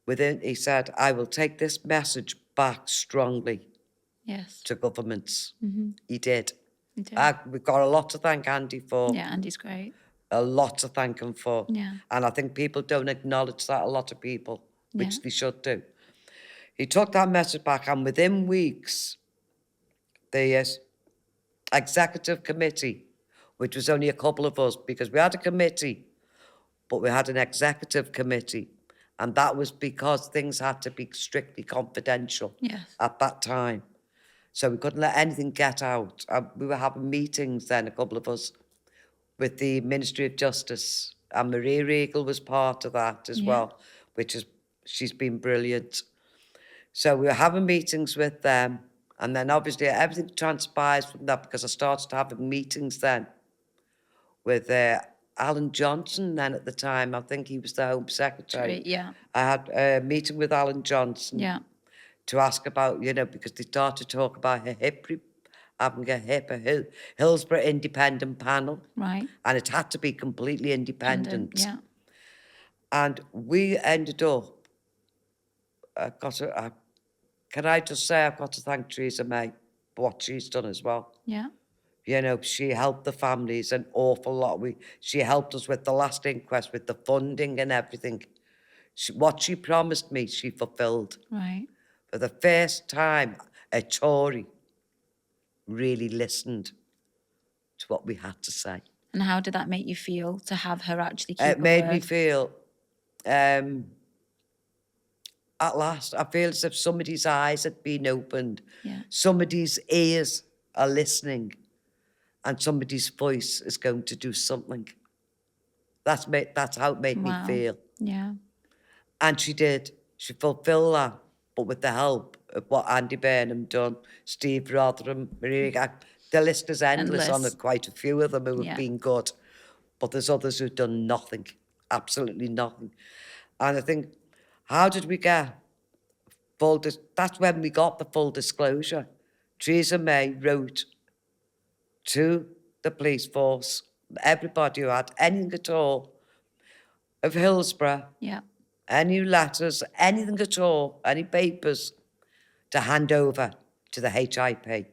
he said, I will take this message back strongly Yes. to governments. Mm-hmm. He did. You did. We've got a lot to thank Andy for. Yeah, Andy's great. A lot to thank him for. Yeah. And I think people don't acknowledge that, a lot of people, which Yeah. they should do. He took that message back, and within weeks, the executive committee, which was only a couple of us, because we had a committee, but we had an executive committee, and that was because things had to be strictly confidential. Yes. At that time. So we couldn't let anything get out. We were having meetings then, a couple of us, with the Ministry of Justice, and Maria Regal was part of that as well, she's been brilliant. So we were having meetings with them, and then obviously everything transpires from that, because I started having meetings then with Alan Johnson then at the time. I think he was the Home Secretary. Yeah. I had a meeting with Alan Johnson. Yeah. To ask about, you know, because they started to talk about having a Hillsborough independent panel. Right. And it had to be completely independent. Yeah. And we ended up, can I just say I've got to thank Theresa May for what she's done as well. Yeah. You know, she helped the families an awful lot. She helped us with the last inquest, with the funding and everything. What she promised me, she fulfilled. Right. For the first time, a Tory really listened to what we had to say. And how did that make you feel to have her actually keep her It made word? me feel, at last, I feel as if somebody's eyes had been opened. Yeah. Somebody's ears are listening, and somebody's voice is going to do something. That's how it made me feel. Yeah. And she did. She fulfilled that. But with the help of what Andy Burnham done, Steve Rotherham, Maria, the list is endless on it, quite a few of them who have been good. But there's others who've done nothing, absolutely nothing. And I think, how did we get that's when we got the full disclosure. Theresa May wrote to the police force, everybody who had anything at all of Hillsborough, any letters, anything at all, any papers, to hand over to the HIP.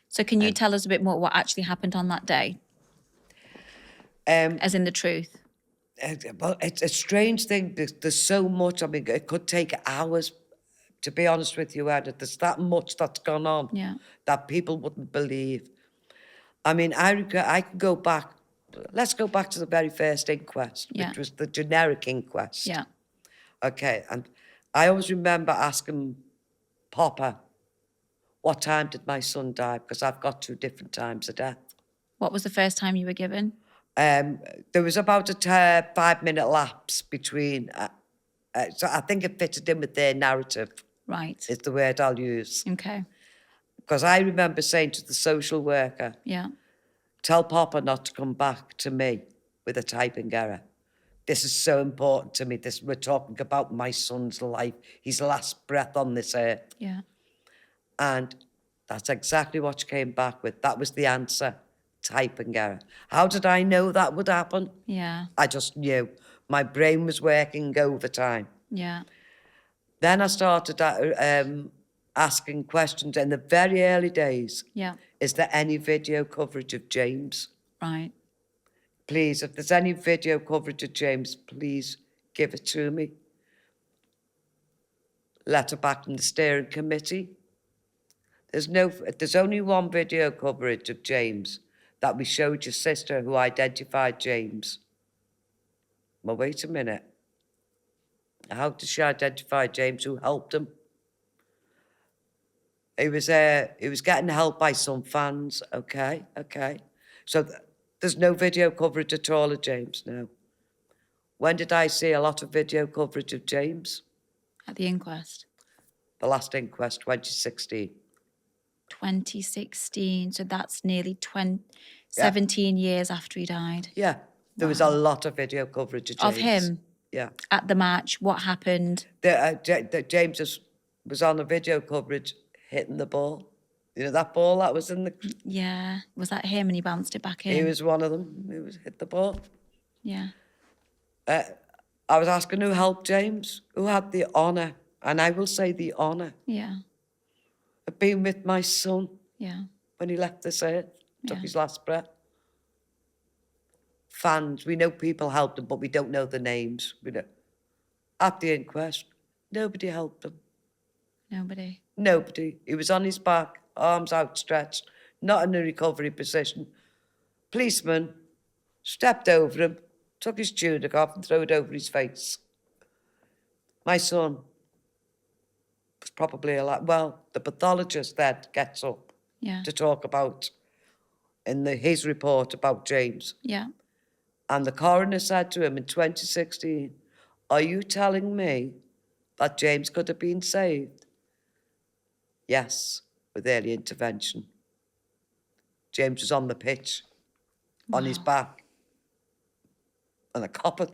So can you tell us a bit more what actually happened on that day? As in the truth? Well, it's a strange thing. There's so much. I mean, it could take hours, to be honest with you, Edna. There's that much that's gone on Yeah. that people wouldn't believe. I mean, I can go back. Let's go back to the very first inquest, Yeah. which was the generic inquest. Yeah. Okay, and I always remember asking Papa, what time did my son die? Because I've got 2 different times of death. What was the first time you were given? There was about a 5-minute lapse between, so I think it fitted in with their narrative, Right. is the word I'll use. Okay. Because I remember saying to the social worker, Yeah. tell Papa not to come back to me with a typing error. This is so important to me. We're talking about my son's life, his last breath on this earth. Yeah. And that's exactly what she came back with. That was the answer, typing error. How did I know that would happen? Yeah. I just knew. My brain was working overtime. Yeah. Then I started asking questions in the very early days. Yeah. Is there any video coverage of James? Right. Please, if there's any video coverage of James, please give it to me. Letter back from the steering committee. There's only one video coverage of James that we showed your sister who identified James. Well, wait a minute. How did she identify James? Who helped him? He was getting help by some fans. Okay. So there's no video coverage at all of James, no. When did I see a lot of video coverage of James? At the inquest? The last inquest, 2016. 2016. So that's nearly 17 years after he died. Yeah. There was a lot of video coverage of James. Of him? Yeah. At the match, what happened? James was on the video coverage hitting the ball. You know, that ball that was in the... Yeah. Was that him and he bounced it back in? He was one of them. He was hit the ball. Yeah. I was asking who helped James, who had the honour, and I will say the honour, Yeah. of being with my son Yeah. when he left this earth, took Yeah. his last breath. Fans, we know people helped him, but we don't know the names. We don't. At the inquest, nobody helped him. Nobody. Nobody. He was on his back, arms outstretched, not in a recovery position. Policeman stepped over him, took his tunic off and threw it over his face. My son was probably alive. Well, the pathologist then gets up Yeah. to talk about, his report about James. Yeah. And the coroner said to him in 2016, are you telling me that James could have been saved? Yes, with early intervention. James was on the pitch, on his back, and a copper.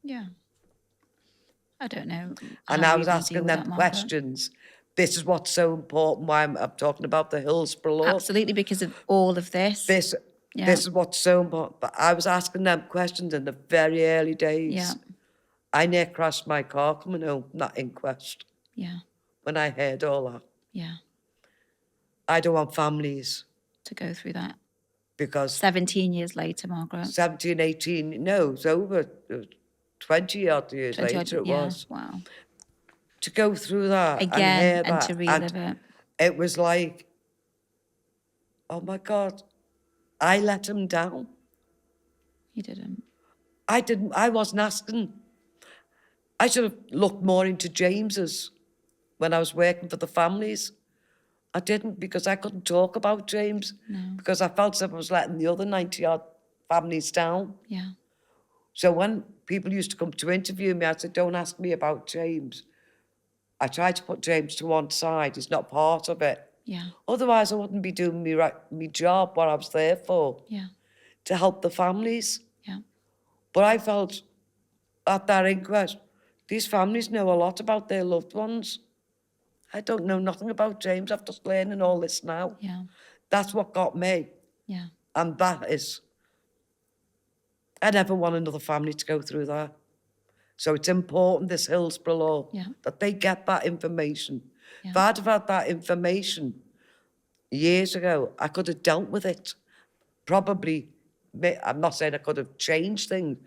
Yeah. I don't know. And how I you was can deal asking with them that, Margaret. questions. This is what's so important, why I'm talking about the Hillsborough Law. Absolutely, because of all of this. This is what's so important. But I was asking them questions in the very early days. Yeah. I near crashed my car coming home from that inquest Yeah. when I heard all that. Yeah. I don't want families To go through that. because 17 years later, Margaret. 17, 18, no, it's over 20 odd years 20 later it yeah. was. Wow. To go through that and Again, hear and that. to relive it. It was like, oh my God, I let him down. You didn't. I wasn't asking. I should have looked more into James's when I was working for the families. I didn't because I couldn't talk about James because I felt as if I was letting the other 90 odd families down. Yeah. So when people used to come to interview me, I said, don't ask me about James. I tried to put James to one side. He's not part of it. Yeah. Otherwise, I wouldn't be doing me job, what I was there for, Yeah. to help the families. Yeah. But I felt at that inquest, these families know a lot about their loved ones. I don't know nothing about James. I'm just learning all this now. Yeah. That's what got me. Yeah. And that is, I never want another family to go through that. So it's important, this Hillsborough Law, Yeah. that they get that information. Yeah. If I'd have had that information years ago, I could have dealt with it. Probably, I'm not saying I could have changed things,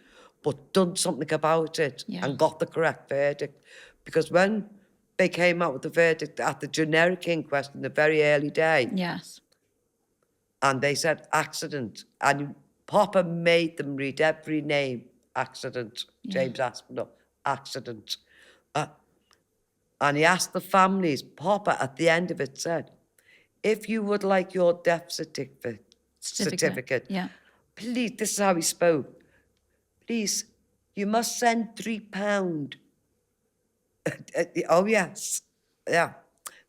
but done something about it Yeah. and got the correct verdict. Because when they came out with the verdict at the generic inquest in the very early day, Yes. and they said accident, and Popper made them read every name, accident, James Aspinall, accident. And he asked the families, Popper at the end of it said, if you would like your death certificate, Yeah. please, this is how he spoke, please, you must send £3. Oh, yes. Yeah.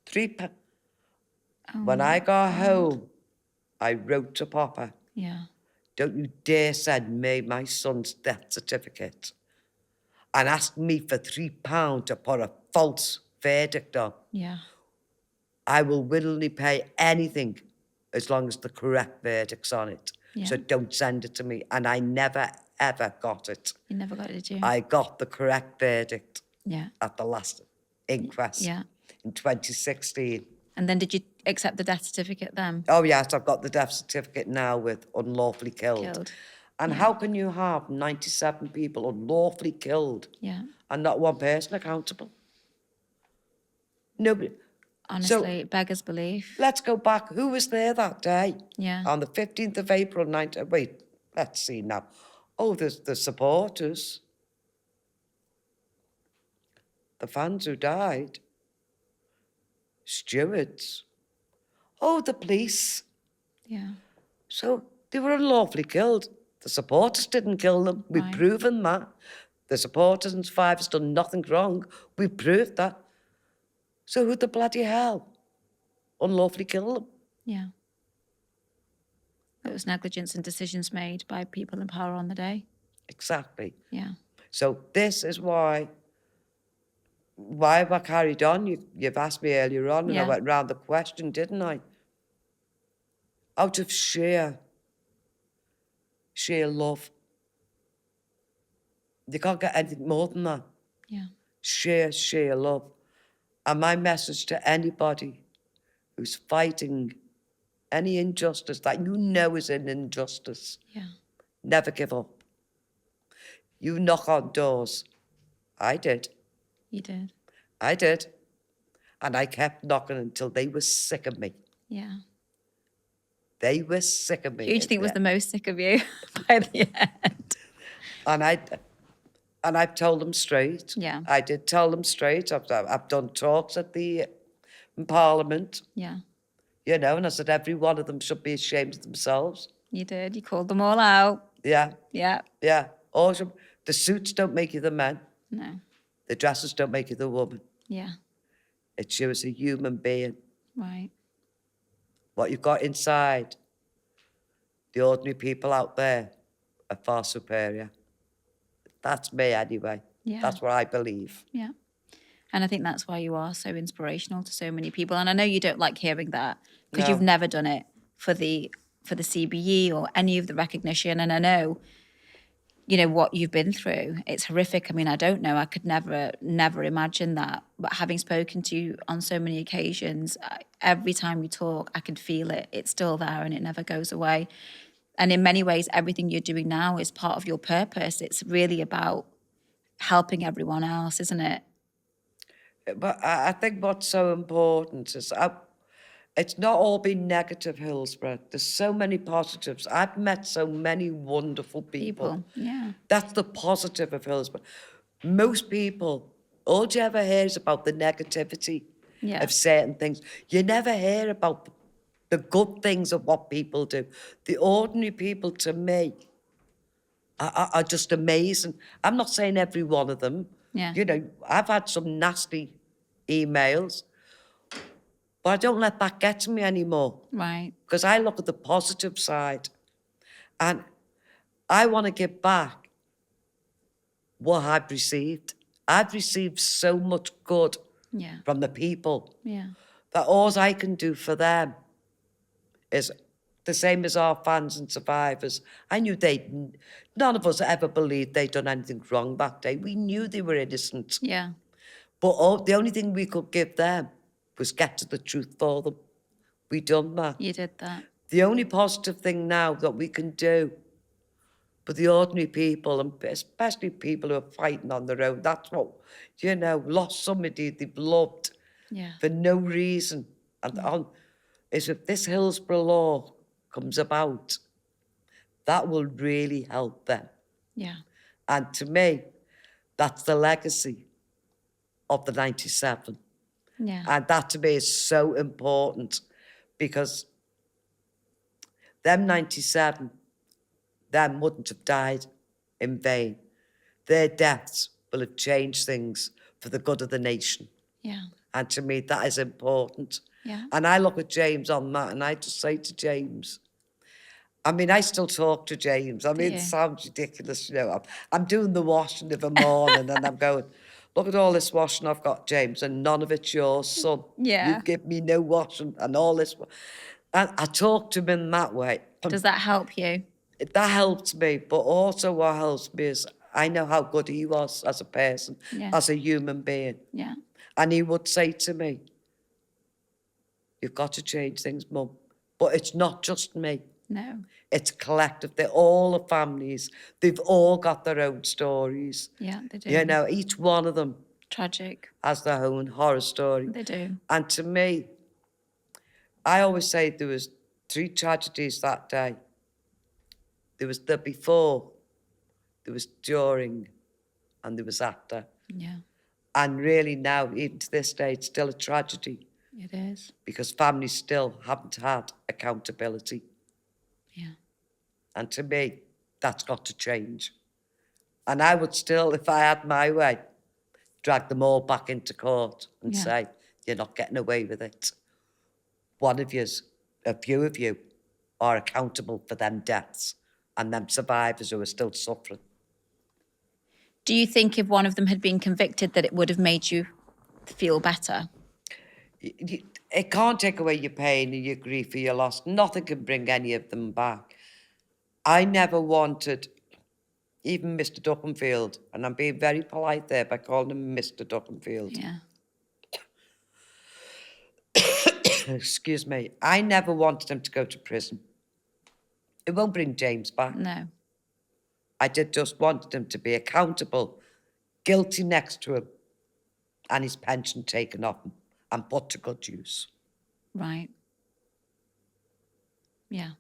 £3. Oh, When I got home, I wrote to Popper, yeah. don't you dare send me my son's death certificate and ask me for £3 to put a false verdict on. Yeah. I will willingly pay anything as long as the correct verdict's on it. Yeah. So don't send it to me. And I never, ever got it. You never got it, did you? I got the correct verdict Yeah. at the last inquest Yeah. in 2016. And then did you accept the death certificate then? Oh, yes, I've got the death certificate now with unlawfully killed. Killed. And how can you have 97 people unlawfully killed Yeah. and not one person accountable? Nobody. Honestly, beggars belief. Let's go back. Who was there that day? Yeah. On the 15th of April, wait, let's see now. Oh, there's the supporters. The fans who died. Stewards. Oh, the police. Yeah. So they were unlawfully killed. The supporters didn't kill them. We've Right. proven that. The supporters and survivors done nothing wrong. We've proved that. So who the bloody hell unlawfully killed them? Yeah. It was negligence and decisions made by people in power on the day. Exactly. Yeah. So this is why have I carried on? You've asked me earlier on, and Yeah. I went round the question, didn't I? Out of sheer love. You can't get anything more than that. Yeah. Sheer love. And my message to anybody who's fighting any injustice that you know is an injustice, Yeah. never give up. You knock on doors. I did. You did. I did. And I kept knocking until they were sick of me. Yeah. They were sick of me. Who do you think was the most sick of you by the end? And I've told them straight. Yeah. I did tell them straight. I've done talks at in Parliament, Yeah. you know, and I said every one of them should be ashamed of themselves. You did. You called them all out. Yeah, Yeah. yeah. The suits don't make you the man. No. The dresses don't make you the woman. Yeah. It's you as a human being. Right. What you've got inside, the ordinary people out there are far superior. That's me anyway. Yeah. That's what I believe. Yeah. And I think that's why you are so inspirational to so many people. And I know you don't like hearing that because No. you've never done it for the CBE or any of the recognition. And I know, you know, what you've been through. It's horrific. I mean, I don't know. I could never imagine that. But having spoken to you on so many occasions, every time we talk, I can feel it. It's still there and it never goes away. And in many ways, everything you're doing now is part of your purpose. It's really about helping everyone else, isn't it? But I think what's so important is it's not all been negative, Hillsborough. There's so many positives. I've met so many wonderful people. Yeah. That's the positive of Hillsborough. Most people, all you ever hear is about the negativity Yeah. of certain things. You never hear about the good things of what people do. The ordinary people, to me, are just amazing. I'm not saying every one of them. Yeah. You know, I've had some nasty emails, but I don't let that get to me anymore. Right. Because I look at the positive side. And I want to give back what I've received. I've received so much good Yeah. from the people Yeah. that all I can do for them is the same as our fans and survivors. I knew none of us ever believed they'd done anything wrong that day. We knew they were innocent. Yeah. But the only thing we could give them was get to the truth for them. We done that. You did that. The only positive thing now that we can do for the ordinary people, and especially people who are fighting on their own, that's what, you know, lost somebody they've loved Yeah. for no reason. And is if this Hillsborough Law comes about, that will really help them. Yeah. And to me, that's the legacy of the 97. Yeah. And that to me is so important, because them 97, them wouldn't have died in vain. Their deaths will have changed things for the good of the nation. Yeah. And to me, that is important. Yeah. And I look at James on that, and I just say to James, I mean, I still talk to James. I mean, it sounds ridiculous, you know. I'm doing the washing of a morning, and I'm going, look at all this washing I've got, James, and none of it's yours, son. Yeah. You give me no washing and all this. And I talk to him in that way. Does that help you? That helps me, but also what helps me is I know how good he was as a person, as a human being. Yeah. And he would say to me, you've got to change things, Mum. But it's not just me. No. It's collective. They're all the families. They've all got their own stories. Yeah, they do. You know, each one of them Tragic. has their own horror story. They do. And to me, I always say there was 3 tragedies that day. There was the before, there was during, and there was after. Yeah. And really now, even to this day, it's still a tragedy, It is. because families still haven't had accountability. Yeah. And to me, that's got to change. And I would still, if I had my way, drag them all back into court and say, you're not getting away with it. One of yous, a few of you, are accountable for them deaths and them survivors who are still suffering. Do you think if one of them had been convicted that it would have made you feel better? It can't take away your pain and your grief or your loss. Nothing can bring any of them back. I never wanted, even Mr. Duckenfield, and I'm being very polite there by calling him Mr. Duckenfield. Yeah. Excuse me. I never wanted him to go to prison. It won't bring James back. No. I did just want him to be accountable, guilty next to him, and his pension taken off him and put to good use. Right. Yeah.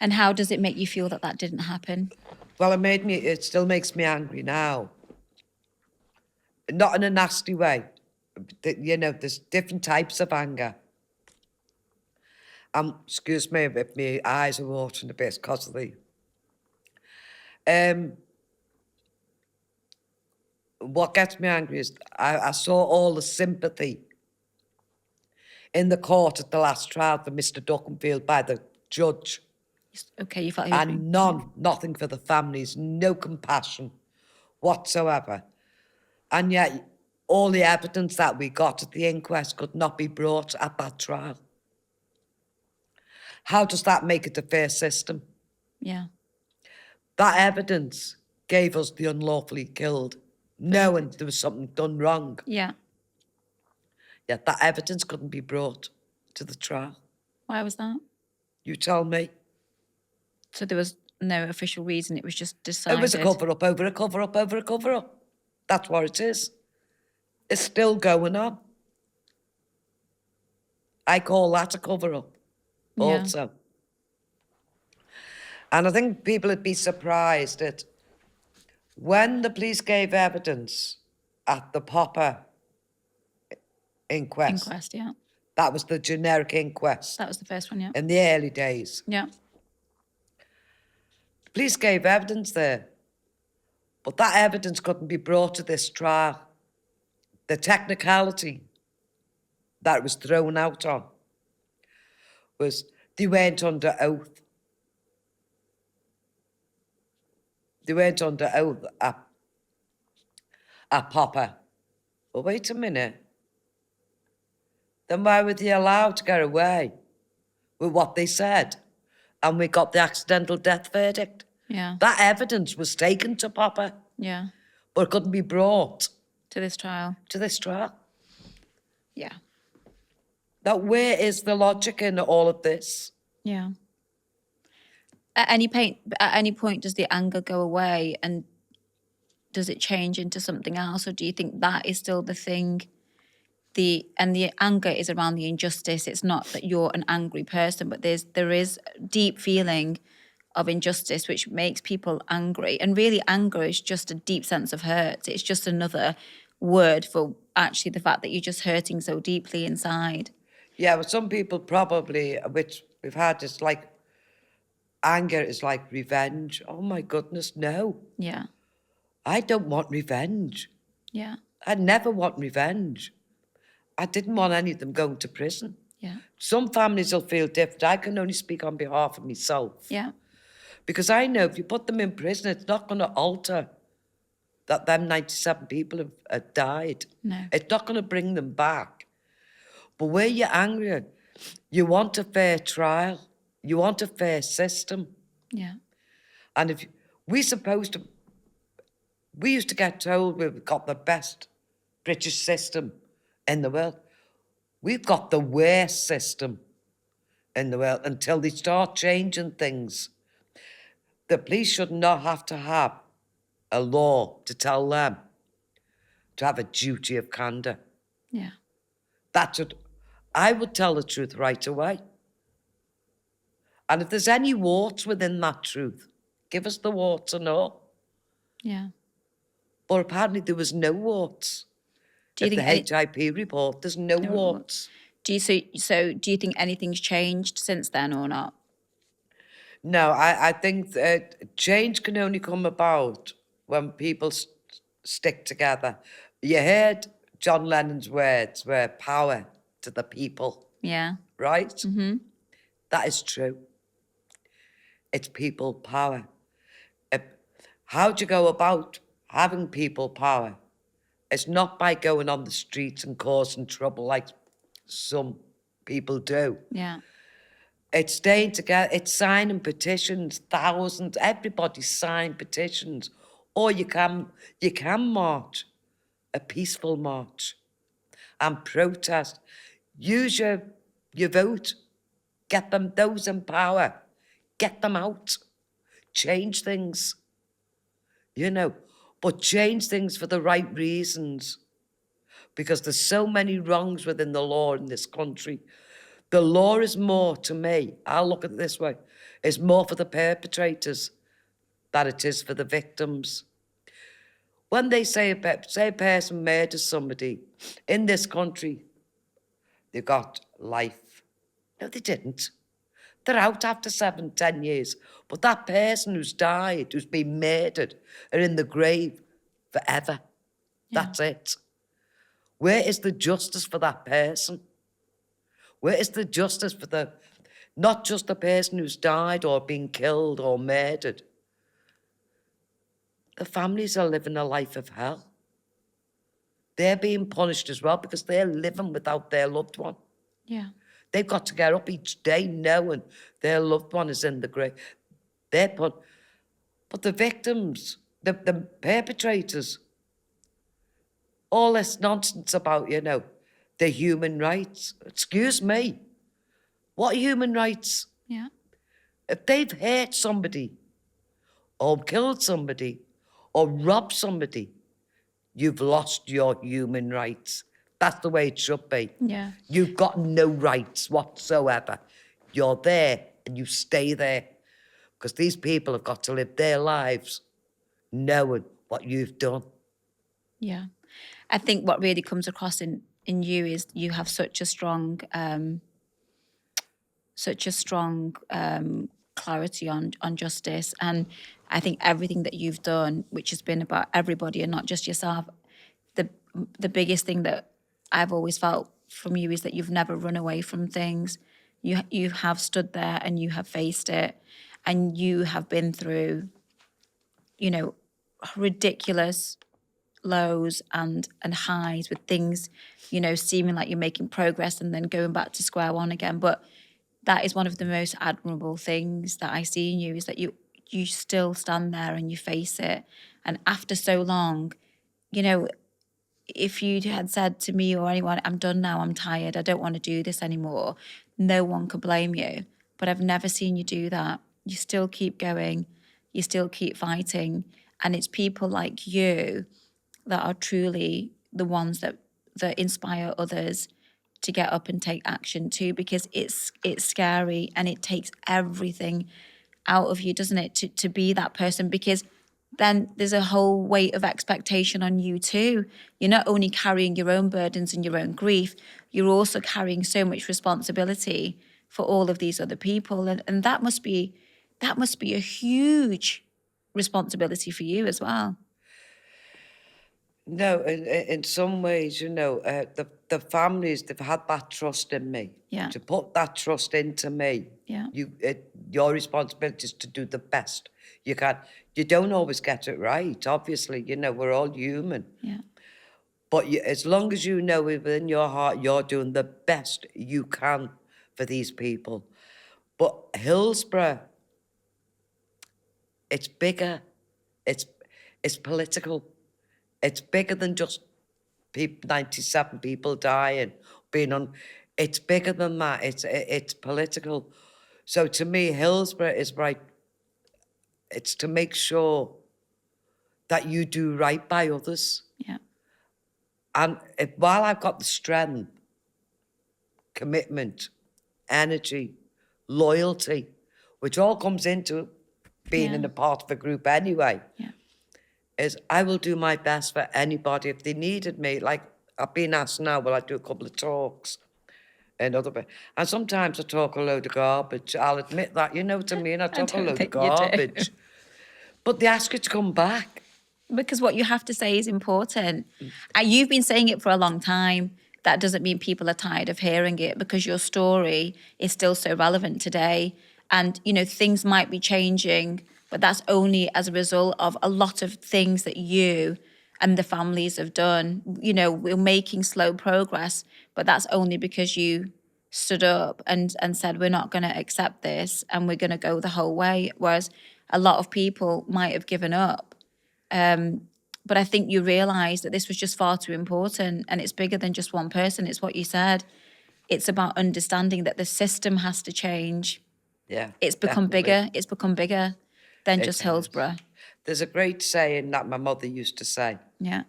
And how does it make you feel that that didn't happen? Well, it still makes me angry now. Not in a nasty way. You know, there's different types of anger. Excuse me if my eyes are watering a bit because of the... what gets me angry is I saw all the sympathy in the court at the last trial for Mr. Duckenfield by the judge. Okay, you felt he was And nothing for the families, no compassion whatsoever. And yet, all the evidence that we got at the inquest could not be brought at that trial. How does that make it a fair system? Yeah. That evidence gave us the unlawfully killed, knowing there was something done wrong. Yeah. Yet that evidence couldn't be brought to the trial. Why was that? You tell me. So there was no official reason, it was just decided? It was a cover-up over a cover-up over a cover-up. That's what it is. It's still going on. I call that a cover-up also. And I think people would be surprised that when the police gave evidence at the Popper inquest, Yeah. that was the generic inquest That was the first one, yeah. in the early days. Yeah. The police gave evidence there, but that evidence couldn't be brought to this trial. The technicality that was thrown out on was they weren't under oath. They weren't under oath at Popper. Well, wait a minute. Then why were they allowed to get away with what they said? And we got the accidental death verdict. Yeah. That evidence was taken to Popper, Yeah. but it couldn't be brought To this trial. to this trial. Yeah. That where is the logic in all of this? Yeah. At any point, does the anger go away, and does it change into something else, or do you think that is still the thing? The anger is around the injustice. It's not that you're an angry person, but there is deep feeling of injustice which makes people angry. And really, anger is just a deep sense of hurt. It's just another word for actually the fact that you're just hurting so deeply inside. Yeah, but some people probably, which we've had, is like anger is like revenge. Oh my goodness, no. Yeah. I don't want revenge. Yeah. I never want revenge. I didn't want any of them going to prison. Yeah. Some families will feel different. I can only speak on behalf of myself. Yeah. Because I know if you put them in prison, it's not going to alter that them 97 people have died. No. It's not going to bring them back. But where you're angry, you want a fair trial. You want a fair system. Yeah. And if we used to get told we've got the best British system in the world. We've got the worst system in the world until they start changing things. The police should not have to have a law to tell them to have a duty of candour. Yeah. I would tell the truth right away. And if there's any warts within that truth, give us the warts and all. Yeah. But apparently there was no warts. Do you think the HIP report, there's no warts. Do you think anything's changed since then or not? No, I think that change can only come about when people stick together. You heard John Lennon's words were power to the people. Yeah. Right? Mm-hmm. That is true. It's people power. How do you go about having people power? It's not by going on the streets and causing trouble like some people do. Yeah. It's staying together. It's signing petitions, thousands. Everybody signed petitions. Or you can march, a peaceful march, and protest. Use your vote. Get them, those in power. Get them out. Change things. But change things for the right reasons. Because there's so many wrongs within the law in this country. The law is more, to me, I'll look at it this way, is more for the perpetrators than it is for the victims. When they say a person murders somebody in this country, they got life. No, they didn't. They're out after 7-10 years. But that person who's died, who's been murdered, are in the grave forever. Yeah. That's it. Where is the justice for that person? Where is the justice for not just the person who's died or been killed or murdered? The families are living a life of hell. They're being punished as well because they're living without their loved one. Yeah. They've got to get up each day knowing their loved one is in the grave. But the victims, the perpetrators, all this nonsense about, the human rights. Excuse me. What human rights? Yeah. If they've hurt somebody or killed somebody or robbed somebody, you've lost your human rights. That's the way it should be. Yeah. You've got no rights whatsoever. You're there and you stay there because these people have got to live their lives knowing what you've done. Yeah. I think what really comes across in you is you have such a strong clarity on justice. And I think everything that you've done, which has been about everybody and not just yourself, the biggest thing that I've always felt from you is that you've never run away from things. You have stood there and you have faced it, and you have been through, ridiculous lows and highs with things, seeming like you're making progress and then going back to square one again. But that is one of the most admirable things that I see in you, is that you still stand there and you face it. And after so long, if you had said to me or anyone, I'm done now, I'm tired, I don't want to do this anymore, no one could blame you. But I've never seen you do that. You still keep going, you still keep fighting. And it's people like you that are truly the ones that inspire others to get up and take action too, because it's scary and it takes everything out of you, doesn't it, to be that person, because then there's a whole weight of expectation on you too. You're not only carrying your own burdens and your own grief, you're also carrying so much responsibility for all of these other people. And that must be a huge responsibility for you as well. No, in some ways, the families, they've had that trust in me. Yeah. To put that trust into me. Yeah. Your responsibility is to do the best you can. You don't always get it right, obviously. We're all human. Yeah. But as long as you know within your heart you're doing the best you can for these people. But Hillsborough, it's bigger. It's political. It's bigger than just 97 people dying, being on. It's bigger than that. It's political. So to me, Hillsborough is right. It's to make sure that you do right by others. Yeah. And while I've got the strength, commitment, energy, loyalty, which all comes into being in a part of a group anyway, is I will do my best for anybody if they needed me. Like I've been asked now, will I do a couple of talks? And sometimes I talk a load of garbage. I'll admit that, you know what I mean? I talk a load of garbage. But they ask you to come back. Because what you have to say is important. And you've been saying it for a long time. That doesn't mean people are tired of hearing it, because your story is still so relevant today. And, things might be changing, but that's only as a result of a lot of things that you and the families have done. We're making slow progress, but that's only because you stood up and said, we're not going to accept this and we're going to go the whole way. Whereas a lot of people might have given up. But I think you realise that this was just far too important, and it's bigger than just one person. It's what you said. It's about understanding that the system has to change. Yeah, it's become bigger. It's become bigger than just Hillsborough. There's a great saying that my mother used to say. Yeah.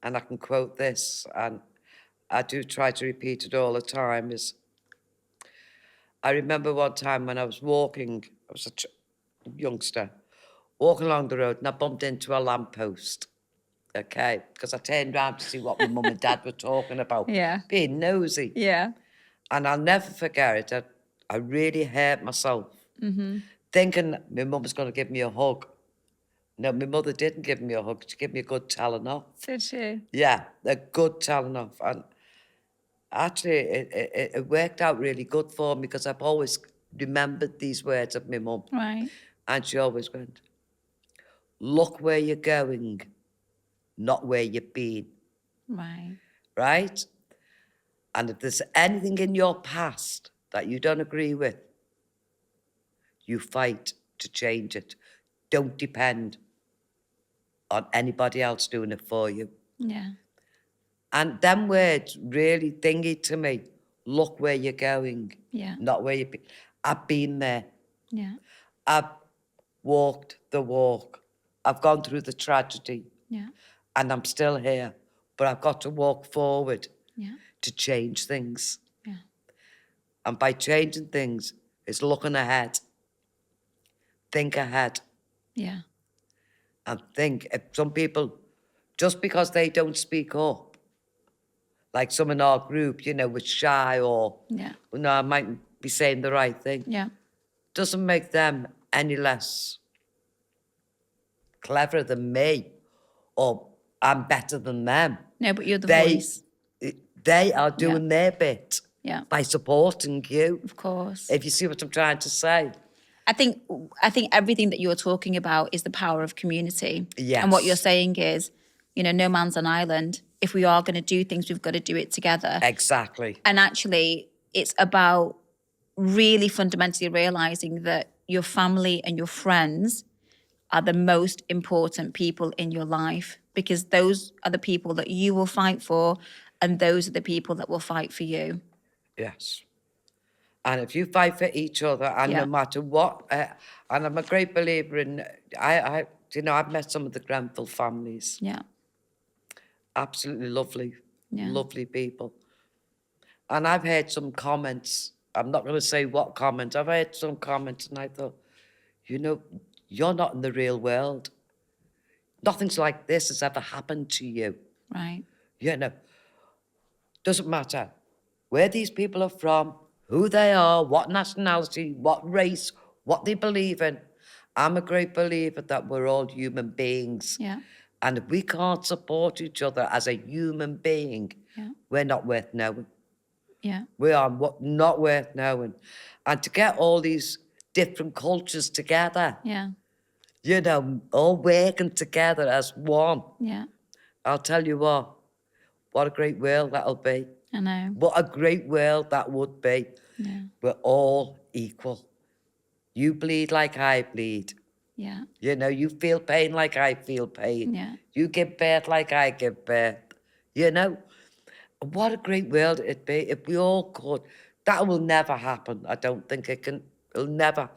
And I can quote this, and I do try to repeat it all the time, is I remember one time when I was walking, I was a youngster, walking along the road, and I bumped into a lamppost, okay? Because I turned round to see what my mum and dad were talking about. Yeah. Being nosy. Yeah. And I'll never forget it. I really hurt myself, thinking my mum was going to give me a hug. No, my mother didn't give me a hug. She gave me a good telling off. Did she? Yeah, a good telling off. And actually, it worked out really good for me, because I've always remembered these words of my mum. Right. And she always went, look where you're going, not where you've been. Right. Right? And if there's anything in your past that you don't agree with, you fight to change it. Don't depend on anybody else doing it for you. Yeah. And them words really thingy to me. Look where you're going, not where you've been. I've been there. Yeah. I've walked the walk. I've gone through the tragedy. Yeah. And I'm still here. But I've got to walk forward to change things. Yeah. And by changing things, it's looking ahead. Think ahead. Yeah. And think, if some people, just because they don't speak up, like some in our group, was shy or, I mightn't be saying the right thing. Yeah. Doesn't make them any less clever than me, or I'm better than them. No, but you're the voice. They are doing their bit by supporting you. Of course. If you see what I'm trying to say. I think everything that you're talking about is the power of community. Yes. And what you're saying is, no man's an island. If we are going to do things, we've got to do it together. Exactly. And actually, it's about really fundamentally realising that your family and your friends are the most important people in your life, because those are the people that you will fight for, and those are the people that will fight for you. Yes. And if you fight for each other, and Yeah. no matter what, and I'm a great believer in, I've met some of the Grenfell families. Yeah. Absolutely lovely, Yeah. lovely people. And I've heard some comments. I'm not going to say what comments. I've heard some comments, and I thought, you're not in the real world. Nothing's like this has ever happened to you. Right. Doesn't matter where these people are from, who they are, what nationality, what race, what they believe in. I'm a great believer that we're all human beings. Yeah. And if we can't support each other as a human being, Yeah. we're not worth knowing. Yeah. We are not worth knowing. And to get all these different cultures together, Yeah. all working together as one, Yeah. I'll tell you what a great world that'll be. I know. What a great world that would be. Yeah. We're all equal. You bleed like I bleed. Yeah. You feel pain like I feel pain. Yeah. You give birth like I give birth. What a great world it'd be if we all could. That will never happen. I don't think it'll never.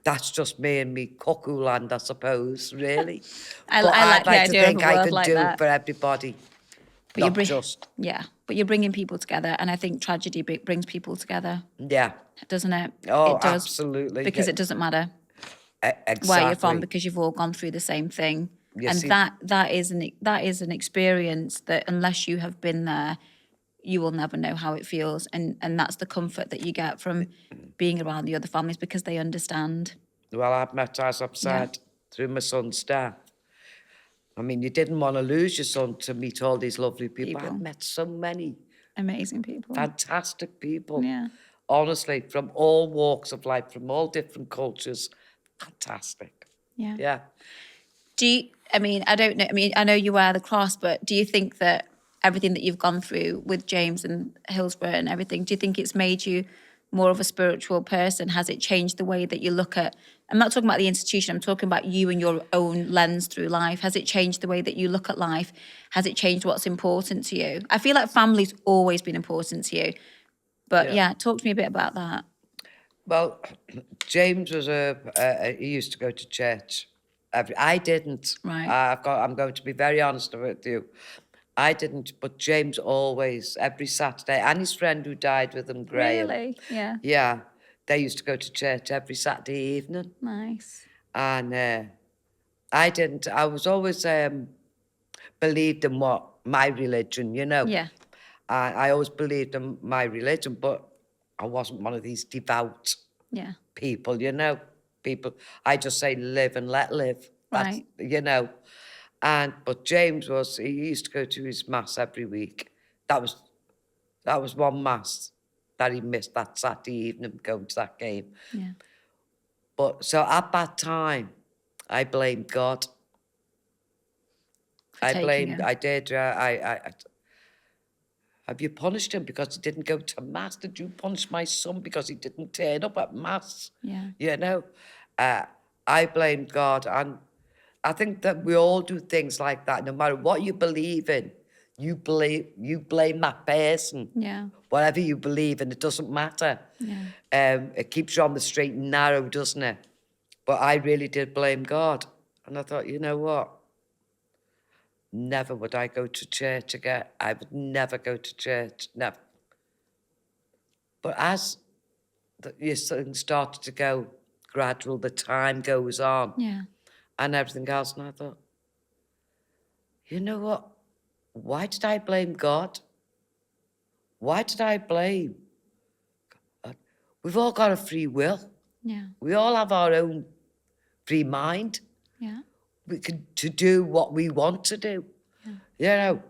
That's just me and me cuckoo land, I suppose, really. I But like I'd the like to idea of think a I world can like do that. for everybody. But Not just. Yeah, but you're bringing people together, and I think tragedy brings people together, Yeah. doesn't it? Oh, It does, absolutely. because it doesn't matter Exactly. where you're from, because you've all gone through the same thing. You And see- that is an experience that, unless you have been there, you will never know how it feels. And that's the comfort that you get from being around the other families, because they understand. Well, I've met, as I've said, through my son's death. I mean, you didn't want to lose your son to meet all these lovely people. I've met so many Amazing people. fantastic people. Yeah. Honestly, from all walks of life, from all different cultures. Fantastic. Yeah. Yeah. I don't know. I mean, I know you wear the cross, but do you think that everything that you've gone through with James and Hillsborough and everything, do you think it's made you more of a spiritual person? Has it changed the way that you look at, I'm not talking about the institution, I'm talking about you and your own lens through life. Has it changed the way that you look at life? Has it changed what's important to you? I feel like family's always been important to you. But yeah, talk to me a bit about that. Well, James was he used to go to church. I didn't. Right. I'm going to be very honest with you. I didn't, but James always, every Saturday, and his friend who died with him, Graham. Really? Yeah. Yeah, they used to go to church every Saturday evening. Nice. And I didn't. I was always believed in my religion, Yeah. I always believed in my religion, but I wasn't one of these devout Yeah. people, People, I just say live and let live. That's, Right. But James he used to go to his mass every week. That was one mass that he missed that Saturday evening going to that game. Yeah. But so at that time, I blamed God. I did. Have you punished him because he didn't go to mass? Did you punish my son because he didn't turn up at mass? Yeah. I blamed God, and I think that we all do things like that. No matter what you believe in, you blame that person. Yeah. Whatever you believe in, it doesn't matter. Yeah. It keeps you on the straight and narrow, doesn't it? But I really did blame God, and I thought, you know what? Never would I go to church again. I would never go to church, never. But as your thing started to go gradual, the time goes on, Yeah. and everything else, and I thought, you know what? Why did I blame God? Why did I blame God? We've all got a free will. Yeah. We all have our own free mind. Yeah. We can to do what we want to do, and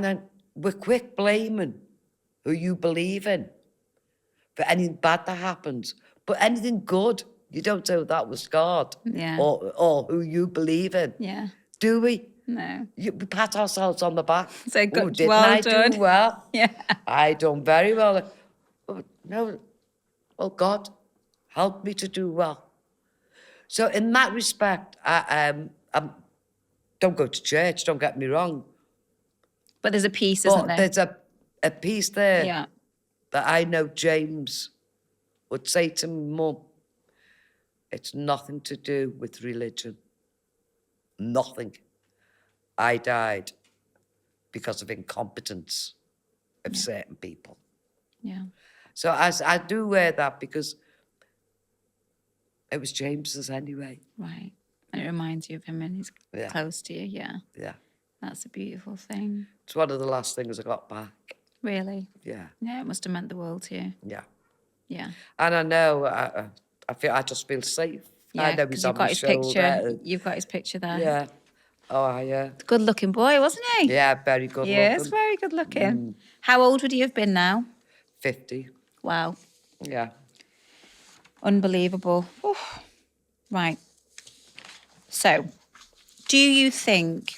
then we're quick blaming who you believe in for anything bad that happens, but anything good, you don't say that was God, Yeah. or who you believe in, Yeah. do we? No. We pat ourselves on the back. So good. Oh, didn't Well I done. do well? Yeah. I done very well. Oh, no, oh God, help me to do well. So in that respect, I don't go to church, don't get me wrong. But there's a piece, isn't But there? there's a piece there Yeah. that I know James would say to me, Mum, it's nothing to do with religion. Nothing. I died because of incompetence of certain people. Yeah. So I do wear that because it was James's anyway. Right. And it reminds you of him and he's Yeah. close to you. Yeah. Yeah. That's a beautiful thing. It's one of the last things I got back. Really? Yeah. Yeah, it must have meant the world to you. Yeah. Yeah. And I know, I just feel safe. Yeah, I know 'cause he's you've on got my his shoulder. picture. You've got his picture there. Yeah. Oh, yeah. Good looking boy, wasn't he? Yeah, very good Yes, looking. very good looking. How old would you have been now? 50. Wow. Yeah. Unbelievable. Oof. Right. So, do you think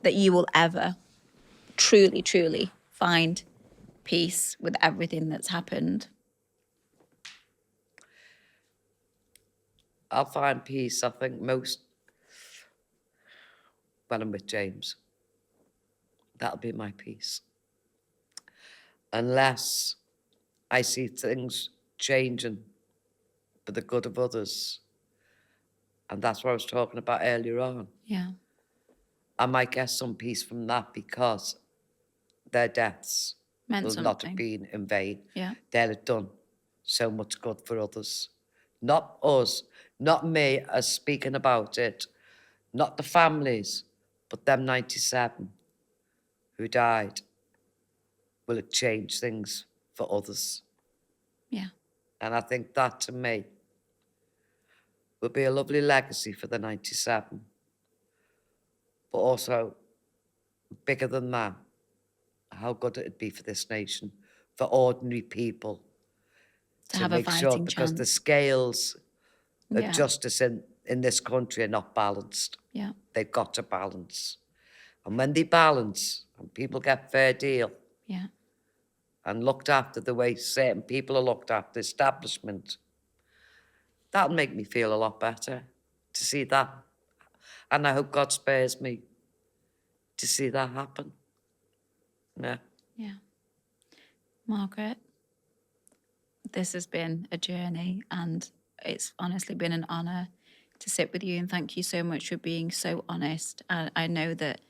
that you will ever truly, truly find peace with everything that's happened? I'll find peace, I think, most when I'm with James. That'll be my peace. Unless I see things changing for the good of others. And that's what I was talking about earlier on. Yeah. I might get some peace from that because their deaths Meant will not have something. been in vain. Yeah. They'll have done so much good for others. Not us, not me as speaking about it, not the families, but them 97 who died will have changed things for others. Yeah. And I think that, to me, will be a lovely legacy for the 97. But also, bigger than that, how good it'd be for this nation, for ordinary people, To have a make sure, fighting because the chance. scales of Yeah. justice in this country are not balanced. Yeah. They've got to balance. And when they balance, and people get fair deal, Yeah. and looked after the way certain people are looked after, establishment, that'll make me feel a lot better to see that. And I hope God spares me to see that happen. Yeah. Yeah. Margaret, this has been a journey and it's honestly been an honour to sit with you, and thank you so much for being so honest. I know that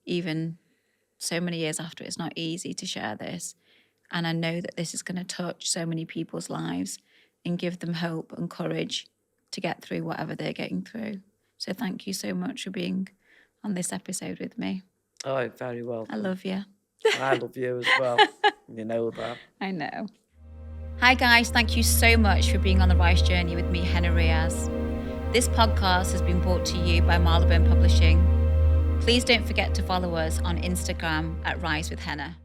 even so many years after, it's not easy to share this, and I know that this is going to touch so many people's lives and give them hope and courage to get through whatever they're getting through. So thank you so much for being on this episode with me. Oh, you're very welcome. I love you. I love you as well. You know that. I know. Hi guys, thank you so much for being on the Rise journey with me, Henna Riaz. This podcast has been brought to you by Marleburn Publishing. Please don't forget to follow us on Instagram at Rise with Henna.